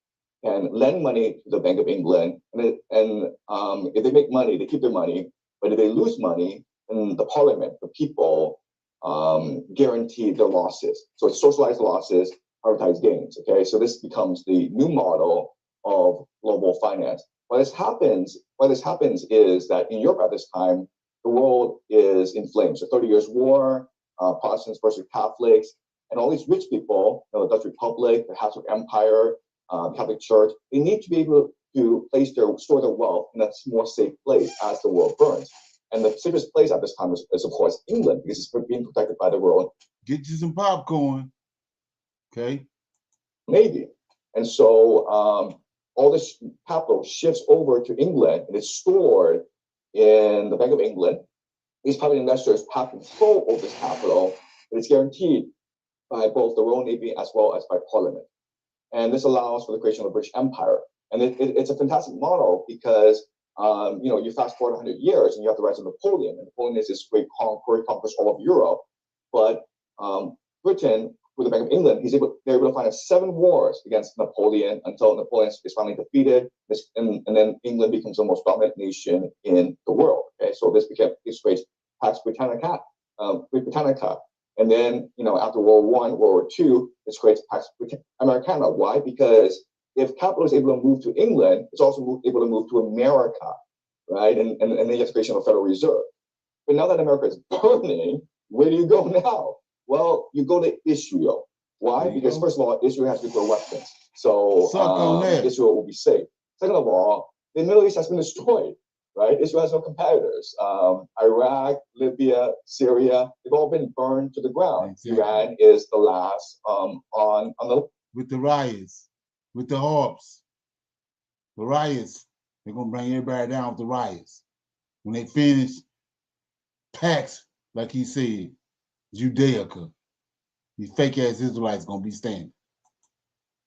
can lend money to the Bank of England, and if they make money, they keep their money. But if they lose money, then the Parliament, the people, guarantee their losses. So it's socialized losses, privatized gains. Okay, so this becomes the new model of global finance. What this happens is that in Europe at this time, the world is in flames. So 30 Years' War, Protestants versus Catholics, and all these rich people, the Dutch Republic, the Habsburg Empire, the Catholic Church, they need to be able to store their wealth in a more safe place as the world burns. And the safest place at this time is of course, England, because it's being protected by the world. Get you some popcorn. Okay. Maybe. And so all this capital shifts over to England, and it's stored in the Bank of England. These private investors have control over this capital, but it's guaranteed by both the Royal Navy as well as by Parliament. And this allows for the creation of the British Empire. And it's a fantastic model because, you fast forward 100 years and you have the rise of Napoleon. And Napoleon is this great conqueror, conquers all of Europe. But Britain, with the Bank of England, they're able to finance 7 wars against Napoleon until Napoleon is finally defeated. And then England becomes the most dominant nation in the world. Okay, so this creates Pax Britannica. And then, after World War I, World War II, this creates Pax Americana. Why? Because if capital is able to move to England, it's also able to move to America, right? And then you have the creation of a Federal Reserve. But now that America is burning, where do you go now? Well, you go to Israel. Why? Because first of all, Israel has nuclear weapons. So Israel will be safe. Second of all, the Middle East has been destroyed, right? Israel has no competitors. Iraq, Libya, Syria, they've all been burned to the ground. Exactly. Iran is the last on the... With the riots, with the harps, the riots, they're going to bring everybody down with the riots. When they finish, Pax, like he said, Judaica, these fake-ass Israelites going to be standing.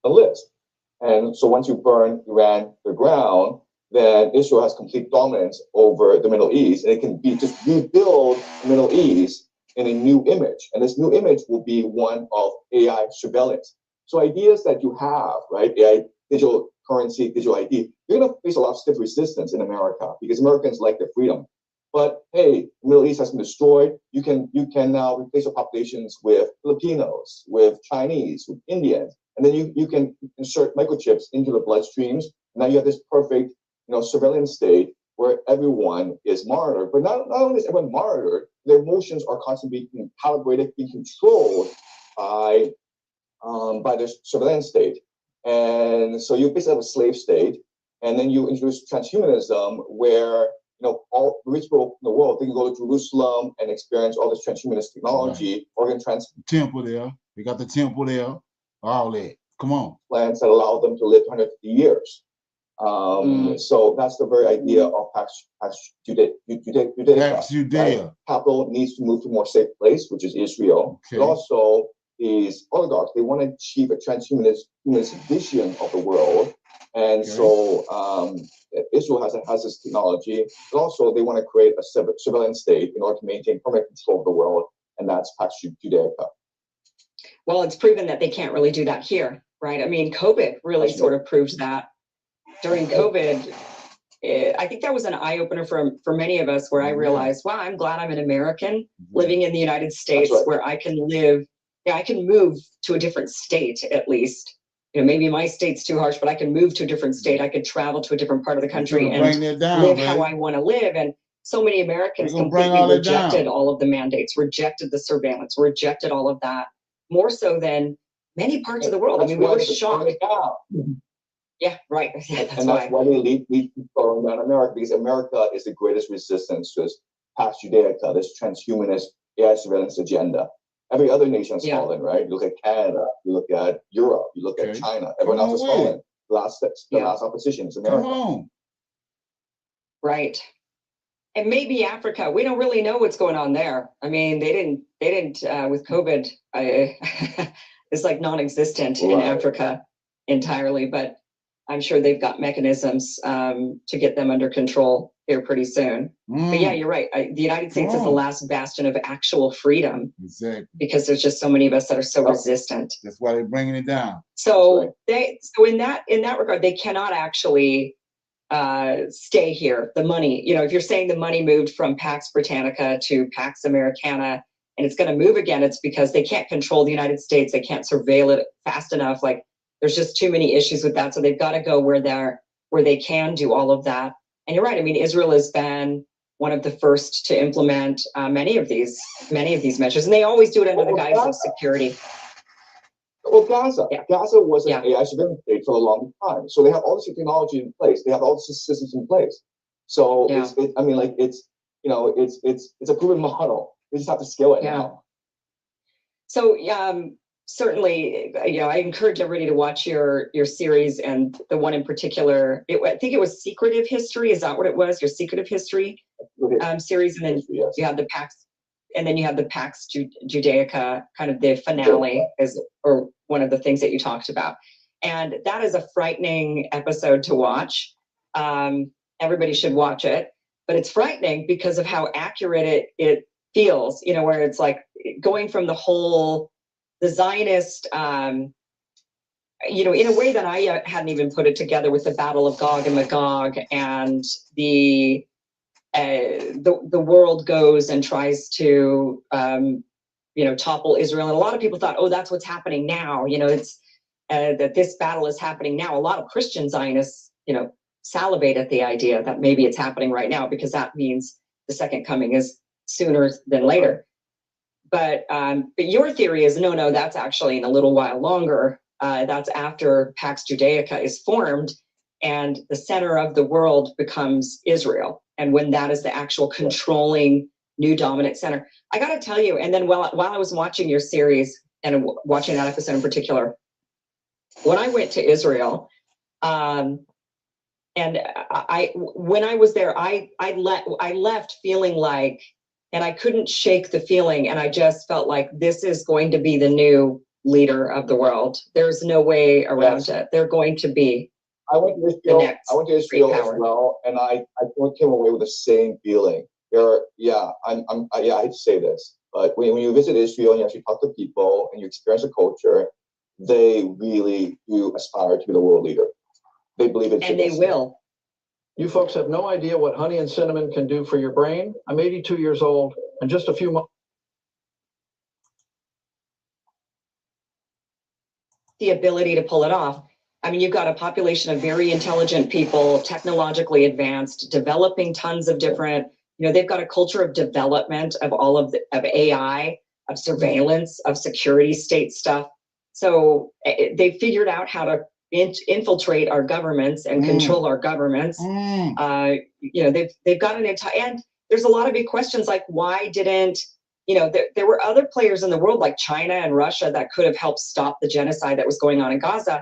A list. And so once you burn Iran to the ground, then Israel has complete dominance over the Middle East, and it can just rebuild the Middle East in a new image. And this new image will be one of AI surveillance. So ideas that you have, right, AI, digital currency, digital ID, you're going to face a lot of stiff resistance in America because Americans like their freedom. But hey, the Middle East has been destroyed. You can now replace your populations with Filipinos, with Chinese, with Indians, and then you can insert microchips into the bloodstreams. Now you have this perfect, surveillance state where everyone is monitored. But not only is everyone monitored, their emotions are constantly being calibrated, being controlled by this surveillance state. And so you basically have a slave state, and then you introduce transhumanism, where all rich people in the world, they can go to Jerusalem and experience all this transhumanist technology, organ temple there. We got the temple there. All that. Come on. Plans that allow them to live 150 years. So that's the very idea of Pax Judaica. Pax Judaica. Right? Capital needs to move to a more safe place, which is Israel. Okay. But also, these oligarchs, they want to achieve a transhumanist vision of the world. And so Israel has this technology, but also they want to create a surveillance state in order to maintain permanent control of the world, and that's Pax Judaica. Well, it's proven that they can't really do that here, right? I mean, COVID really sort of proved that. During COVID, I think that was an eye-opener for many of us, where I realized, wow, I'm glad I'm an American living in the United States, where I can live, I can move to a different state at least. You know, maybe my state's too harsh, but I can move to a different state. I could travel to a different part of the country and live how I want to live. And so many Americans completely rejected all of the mandates, rejected the surveillance, rejected all of that, more so than many parts of the world. I mean, we were shocked. Yeah, right. Yeah, that's why they lead people around America, because America is the greatest resistance to this Pax Judaica, this transhumanist AI surveillance agenda. Every other nation has fallen, right? You look at Canada, you look at Europe, you look at China. Everyone else has fallen. The last opposition is America. Right. And maybe Africa. We don't really know what's going on there. I mean, they didn't with COVID. It's like non-existent in Africa entirely, but I'm sure they've got mechanisms to get them under control here pretty soon. But yeah, you're right. The United States is the last bastion of actual freedom. Exactly. Because there's just so many of us that are so resistant. That's why they're bringing it down. So so in that regard, they cannot actually stay here. The money, you know, if you're saying the money moved from Pax Britannica to Pax Americana, and it's going to move again, it's because they can't control the United States. They can't surveil it fast enough. Like, there's just too many issues with that. So they've got to go where they can do all of that. And you're right. I mean, Israel has been one of the first to implement many of these measures, and they always do it under the guise of security. Well, Gaza was an AI surveillance state for a long time. So they have all this technology in place. They have all the systems in place. So it's a proven model. They just have to scale it now. So certainly, you know, I encourage everybody to watch your series, and the one in particular, I think it was Secretive History. Is that what it was? Your Secretive History series, and then you have the Pax, and then you have the Pax Judaica, kind of the finale, or one of the things that you talked about. And that is a frightening episode to watch. Everybody should watch it, but it's frightening because of how accurate it feels. You know, where it's like going from the Zionist, you know, in a way that I hadn't even put it together, with the Battle of Gog and Magog, and the world goes and tries to, you know, topple Israel. And a lot of people thought, oh, that's what's happening now. You know, it's that this battle is happening now. A lot of Christian Zionists, you know, salivate at the idea that maybe it's happening right now, because that means the second coming is sooner than later. But your theory is no, that's actually in a little while longer. That's after Pax Judaica is formed, and the center of the world becomes Israel. And when that is the actual controlling new dominant center. I got to tell you, and then while I was watching your series and watching that episode in particular, when I went to Israel, and when I was there, I left feeling like, and I couldn't shake the feeling, and I just felt like this is going to be the new leader of the world. There's no way around it. They're going to be. I went to Israel as well, and I came away with the same feeling. I hate to say this, but when you visit Israel and you actually talk to people and you experience the culture, they really do aspire to be the world leader. They believe it. And they will. You folks have no idea what honey and cinnamon can do for your brain. I'm 82 years old, and just a few months. The ability to pull it off. I mean, you've got a population of very intelligent people, technologically advanced, developing tons of different, you know, they've got a culture of development of all of AI, of surveillance, of security state stuff. So they figured out how to infiltrate our governments and control our governments. You know, they've got an entire, and there's a lot of big questions like, why didn't, you know, there were other players in the world like China and Russia that could have helped stop the genocide that was going on in Gaza.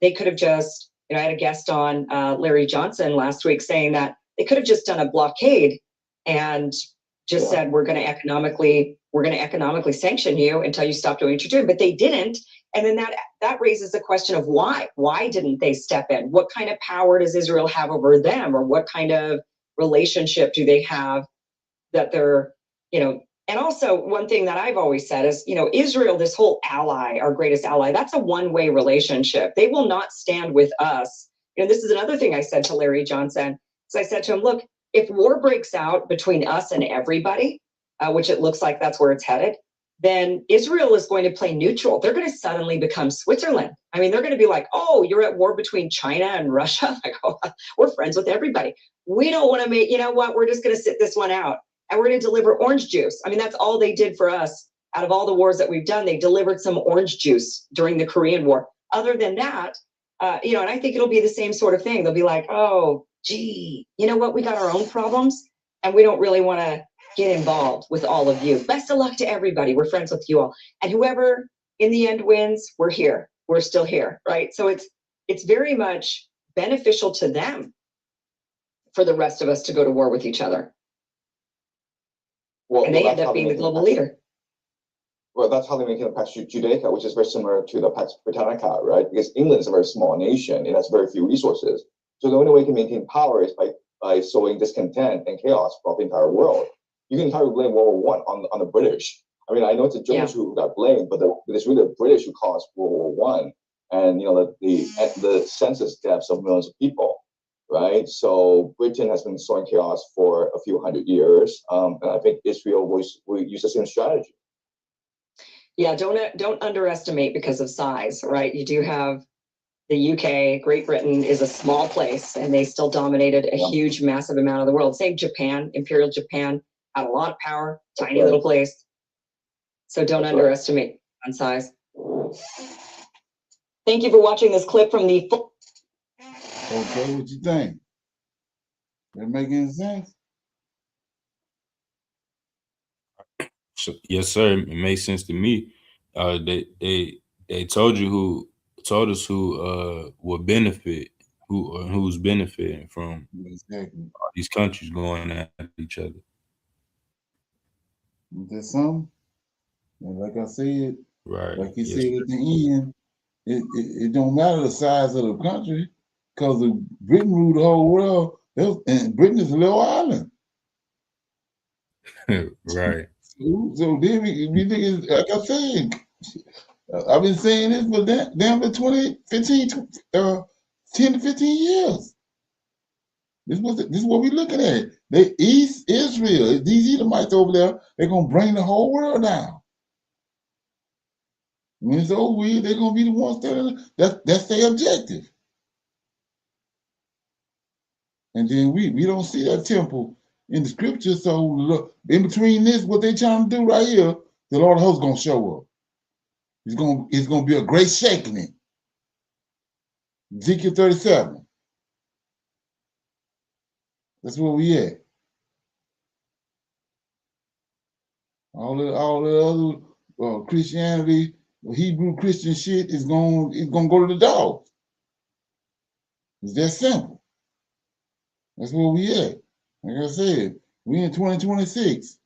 They could have just, you know, I had a guest on, Larry Johnson last week, saying that they could have just done a blockade and just said, we're going to economically we're going to economically sanction you until you stop doing what you're doing. But they didn't. And then that raises the question of why? Why didn't they step in? What kind of power does Israel have over them? Or what kind of relationship do they have that they're, and also one thing that I've always said is, Israel, this whole ally, our greatest ally, that's a one-way relationship. They will not stand with us. This is another thing I said to Larry Johnson. So I said to him, look, if war breaks out between us and everybody, which it looks like that's where it's headed, then Israel is going to play neutral. They're going to suddenly become Switzerland. I mean, they're going to be like, oh, you're at war between China and Russia? Like, oh, we're friends with everybody. We don't want to make, you know what, we're just going to sit this one out. And we're going to deliver orange juice. I mean, that's all they did for us. Out of all the wars that we've done, they delivered some orange juice during the Korean War. Other than that, and I think it'll be the same sort of thing. They'll be like, oh, gee, you know what? We got our own problems, and we don't really want to get involved with all of you. Best of luck to everybody. We're friends with you all. And whoever in the end wins, we're here. We're still here, right? So it's very much beneficial to them for the rest of us to go to war with each other. And they end up being the global leader. Well, that's how they make it past Judaica, which is very similar to the Pax Britannica, right? Because England is a very small nation. It has very few resources. So the only way you can maintain power is by sowing discontent and chaos throughout the entire world. You can entirely blame World War I on the British. I mean, I know it's the Germans who got blamed, but it's really the British who caused World War I, and the census deaths of millions of people. Right, so Britain has been sowing chaos for a few hundred years, and I think Israel will use the same strategy. Yeah, don't underestimate because of size, right? You do have the UK, Great Britain is a small place, and they still dominated a huge, massive amount of the world. Same Japan, Imperial Japan had a lot of power, tiny little place. So don't underestimate on size. Thank you for watching this clip from the. Okay, what you think? That make any sense? So, yes, sir. It makes sense to me. They told us who will benefit, who's benefiting from all these countries going at each other. There's some, and like I said, right? Like you said at the end, it don't matter the size of the country, because Britain ruled the whole world, and Britain is a little island. Right. So then we think it's, like I said, I've been saying this for damn for 10 to 15 years. This is what we're looking at. They East Israel, these Edomites over there, they're gonna bring the whole world down. When it's over with, they're gonna be the ones that's their objective. And then we don't see that temple in the scripture. So look, in between this, what they trying to do right here, the Lord of hosts gonna show up. It's gonna be a great shaking. Ezekiel 37. That's where we at. All the other Christianity, Hebrew Christian shit is gonna go to the dogs. It's that simple. That's where we at. Like I said, we in 2026.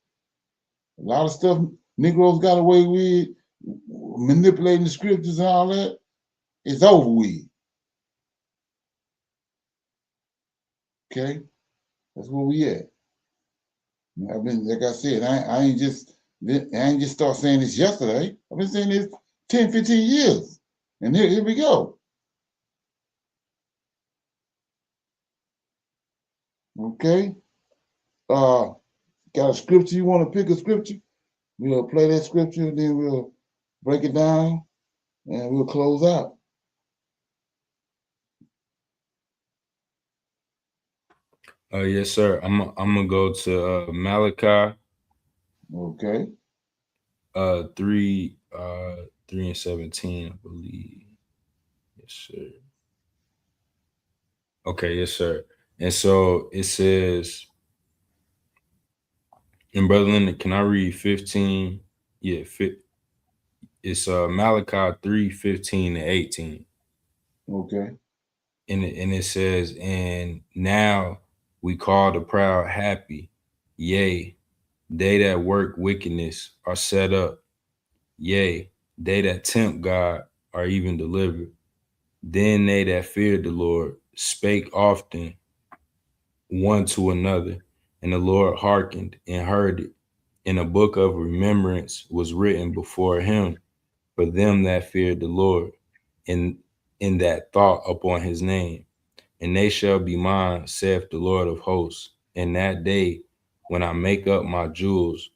A lot of stuff Negroes got away with, manipulating the scriptures and all that. It's over with. Okay, that's where we at. I've been, like I said, I ain't just start saying this yesterday. I've been saying this 10, 15 years. And here we go. Okay. Got a scripture, you want to pick a scripture? We'll play that scripture, and then we'll break it down, and we'll close out. Yes, sir. I'm gonna go to Malachi. Okay. 3 and 17, I believe. Yes, sir. Okay, yes, sir. And so it says, and Brother Linda, can I read 15? Yeah, it's Malachi 3, 15 and 18. Okay. And it says, and now we call the proud happy, yea, they that work wickedness are set up. Yea, they that tempt God are even delivered. Then they that feared the Lord spake often one to another, and the Lord hearkened and heard it. And a book of remembrance was written before him for them that feared the Lord, and in that thought upon his name. And they shall be mine, saith the Lord of hosts, in that day when I make up my jewels,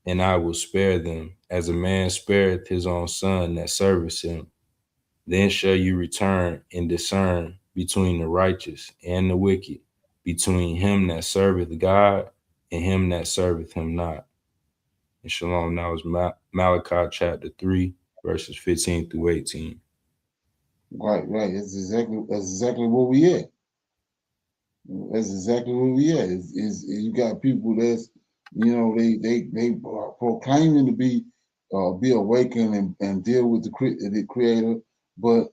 and I will spare them, as a man spareth his own son that serveth him. Then shall you return and discern between the righteous and the wicked, between him that serveth God and him that serveth him not. And shalom, now is Malachi chapter 3, verses 15 through 18. Right. That's exactly where we at. That's exactly where we at. Is you got people that's, they proclaiming to be awakened and deal with the Creator, but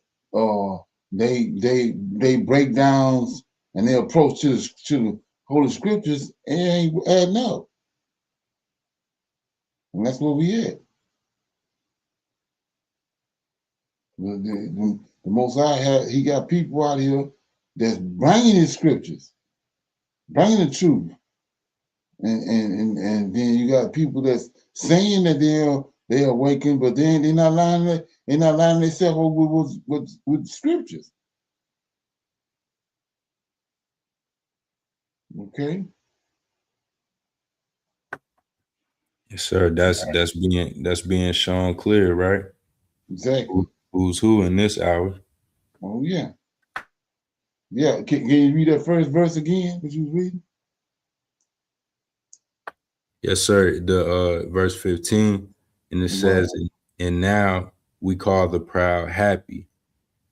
they break downs and their approach to the Holy Scriptures ain't adding up, and that's where we at. The Most High he got people out here that's bringing his scriptures, bringing the truth. And then you got people that's saying that they're awakened, but then they're not lining themselves up with scriptures. Okay. Yes, sir. That's being shown clear, right? Exactly. Who's who in this hour? Oh yeah. Yeah. Can you read that first verse again? What you was reading? Yes, sir. The verse 15, and it says, and now we call the proud happy.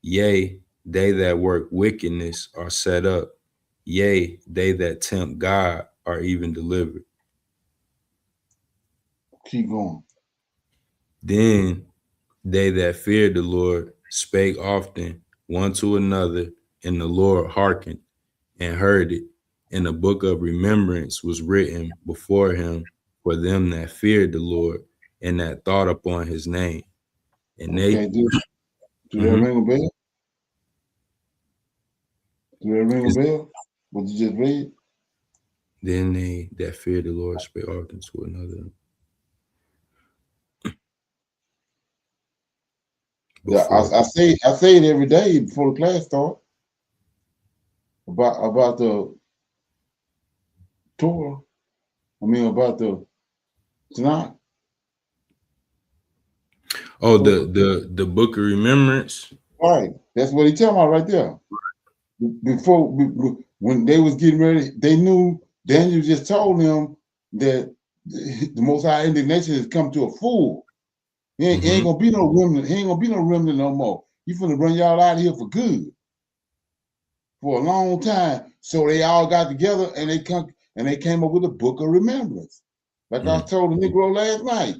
Yea, they that work wickedness are set up. Yea, they that tempt God are even delivered. Keep going. Then they that feared the Lord spake often one to another, and the Lord hearkened and heard it. And a book of remembrance was written before him for them that feared the Lord and that thought upon his name. And okay, do that ring a bell? Do that ring a bell? What you just read? Then they that feared the Lord spake often to another. Yeah, I say it every day before the class starts about the Torah. I mean about the Tanak. Oh, the book of remembrance. Right, that's what he talking about right there. Before when they was getting ready, they knew Daniel just told them that the Most High indignation has come to a full. He ain't gonna be no remnant. He ain't gonna be no remnant no more. He finna bring y'all out of here for good, for a long time. So they all got together and they came up with a book of remembrance. Like I told the Negro last night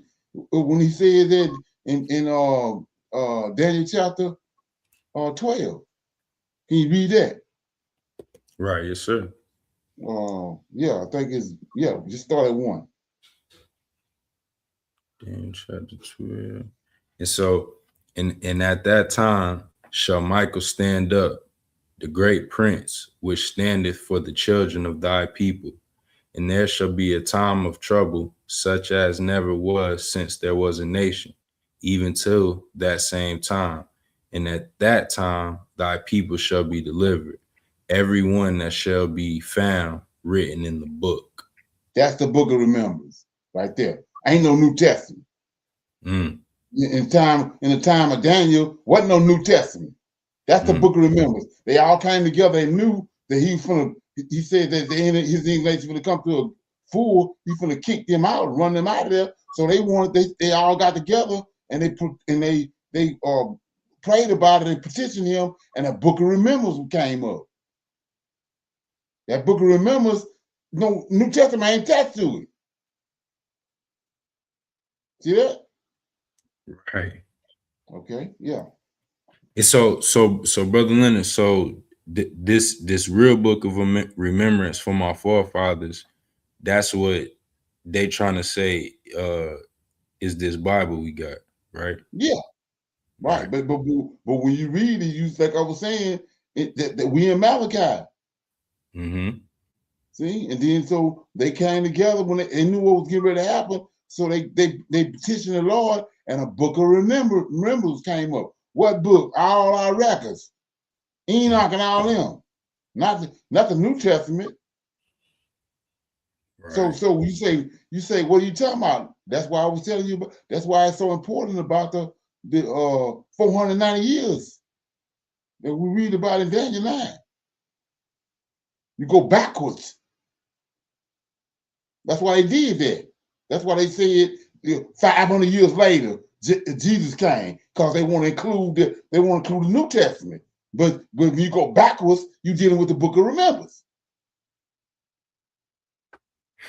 when he said that in Daniel chapter 12. Can you read that? Right, yes, sir. Yeah, I think just start at 1. Daniel chapter 12. And so, and at that time shall Michael stand up, the great prince, which standeth for the children of thy people. And there shall be a time of trouble, such as never was since there was a nation, even till that same time. And at that time thy people shall be delivered, every one that shall be found written in the book. That's the book of remembrance right there. Ain't no New Testament. In the time of Daniel, wasn't no New Testament. That's the book of remembrance. They all came together and knew that he said that his English was gonna come to a full, he's gonna kick them out, run them out of there. So they all got together and they prayed about it and petitioned him, and a book of remembrance came up. That book of remembrance, no New Testament ain't attached to it. See that? Right. Okay. Yeah. And so Brother Leonard, so this real book of remembrance from our forefathers, that's what they trying to say, is this Bible we got, right? Yeah, right. But when you read it, you like I was saying, that we in Malachi. Mm-hmm. See, and then so they came together when they knew what was getting ready to happen. So they petitioned the Lord, and a book of remembrance came up. What book? All our records, Enoch and all them. Not the New Testament. Right. So you say, what are you talking about? That's why I was telling you. That's why it's so important about the 490 years that we read about in Daniel 9. You go backwards. That's why they did that. That's why they said 500 years later Jesus came, because they want to include the New Testament. But when you go backwards, you're dealing with the Book of Remembrance.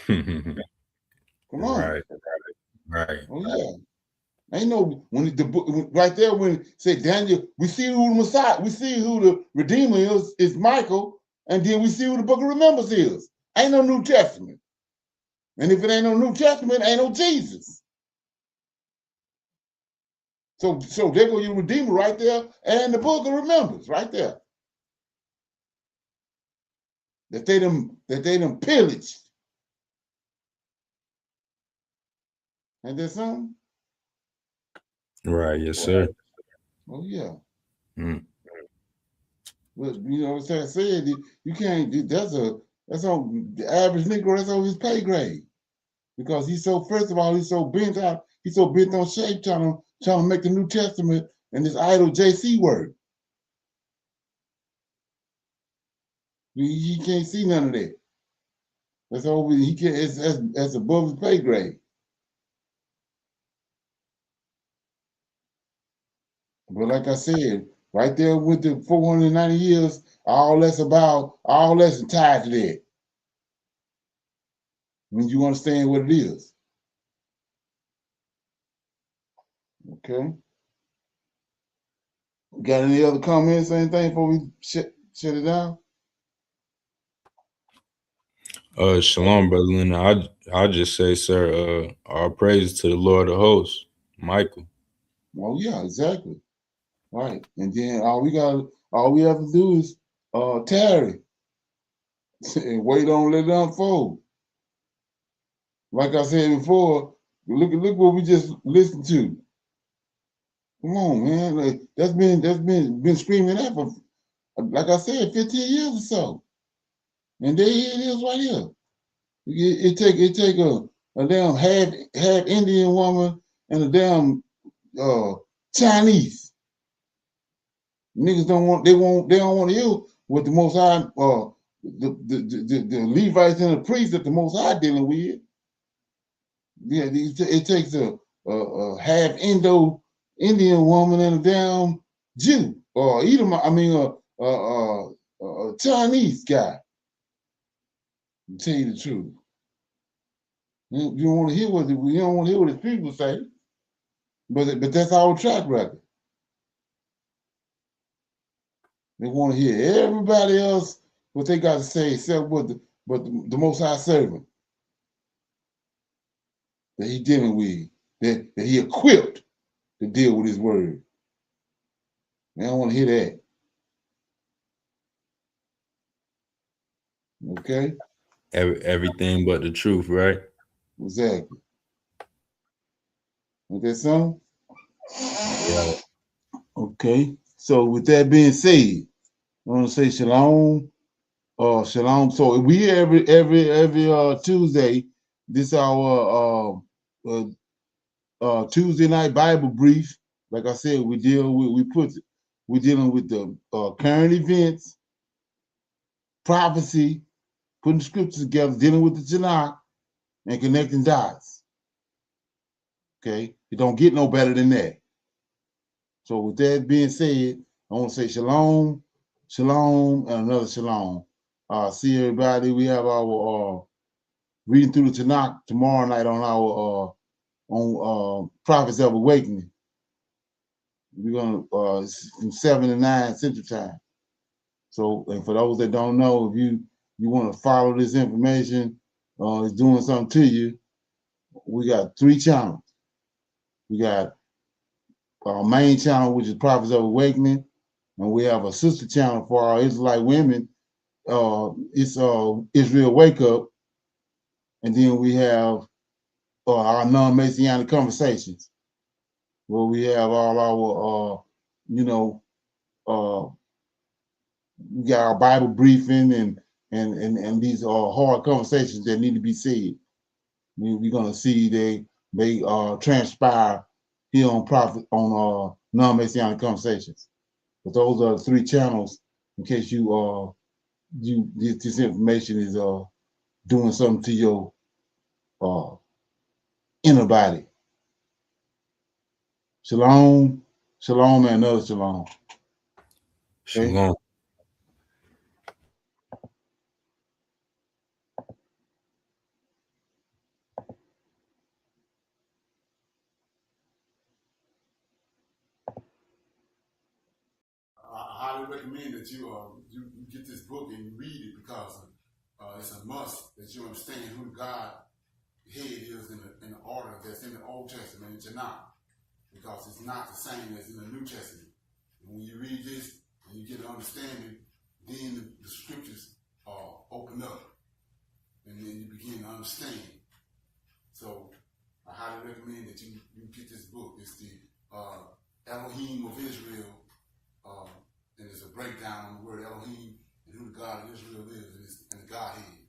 Come on. Right. Oh yeah. Ain't no when the book right there when it said Daniel, we see who the Messiah, we see who the Redeemer is Michael, and then we see who the Book of Remembrance is. Ain't no New Testament. And if it ain't no New Testament, ain't no Jesus. So there go your Redeemer right there, and the Book of Remembrance right there. That they done pillaged. Ain't that something? Right. Yes, sir. Oh yeah. Mm. Well, you know what I said, you can't. That's on the average Negro. That's on his pay grade, because he's so. First of all, he's so bent out. He's so bent on shape, trying to make the New Testament and this idol JC word. He can't see none of that. That's all he can't. That's above his pay grade. But like I said, right there with the 490 years, all that's tied to that. When you understand what it is. Okay. Got any other comments or anything before we shut it down? Shalom, brother Leonard. I'll just say, sir, our praise to the Lord of hosts, Michael. Oh yeah, exactly. Right. And then all we have to do is tarry and wait on let it unfold. Like I said before, look what we just listened to. Come on, man. Like, that's been screaming that for, like I said, 15 years or so. And there it is right here. It take a damn half Indian woman and a damn Chinese. Niggas don't want to hear what the Most High the Levites and the priests that the Most High dealing with. Yeah, it takes a half Indian woman and a damn Jew or a Chinese guy. To tell you the truth, you don't want to hear what his people say, but that's our track record. They want to hear everybody else what they got to say, except the Most High servant that he dealing with, that he equipped to deal with his word. They don't want to hear that. Okay? Everything but the truth, right? Exactly. Ain't that something? Yeah. Okay. So with that being said, I want to say shalom. Shalom. So we every Tuesday, this our Tuesday night Bible brief. Like I said, we're dealing with the current events, prophecy, putting the scriptures together, dealing with the Tanak, and connecting dots. Okay, it don't get no better than that. So with that being said, I want to say shalom, shalom, and another shalom. See everybody. We have our reading through the Tanakh tomorrow night on our Prophets of Awakening. We're gonna from 7 to 9 Central Time. So, and for those that don't know, if you want to follow this information, it's doing something to you, we got 3 channels. We got our main channel, which is Prophets of Awakening, and we have a sister channel for our Israelite women. It's Israel Wake Up, and then we have our non-Messianic conversations, where we have all our, we got our Bible briefing and these hard conversations that need to be said. We're gonna see they transpire here on non-Messianic conversations. But those are the 3 channels in case this information is doing something to your inner body. Shalom, shalom, and another shalom. Okay? Shalom. I highly recommend that you get this book and you read it, because it's a must that you understand who God head is in the order that's in the Old Testament in Tanak, because it's not the same as in the New Testament. And when you read this and you get an understanding, then the scriptures open up, and then you begin to understand. So I highly recommend that you get this book. It's the Elohim of Israel, and it's a breakdown on the word Elohim and who the God of Israel is and the Godhead.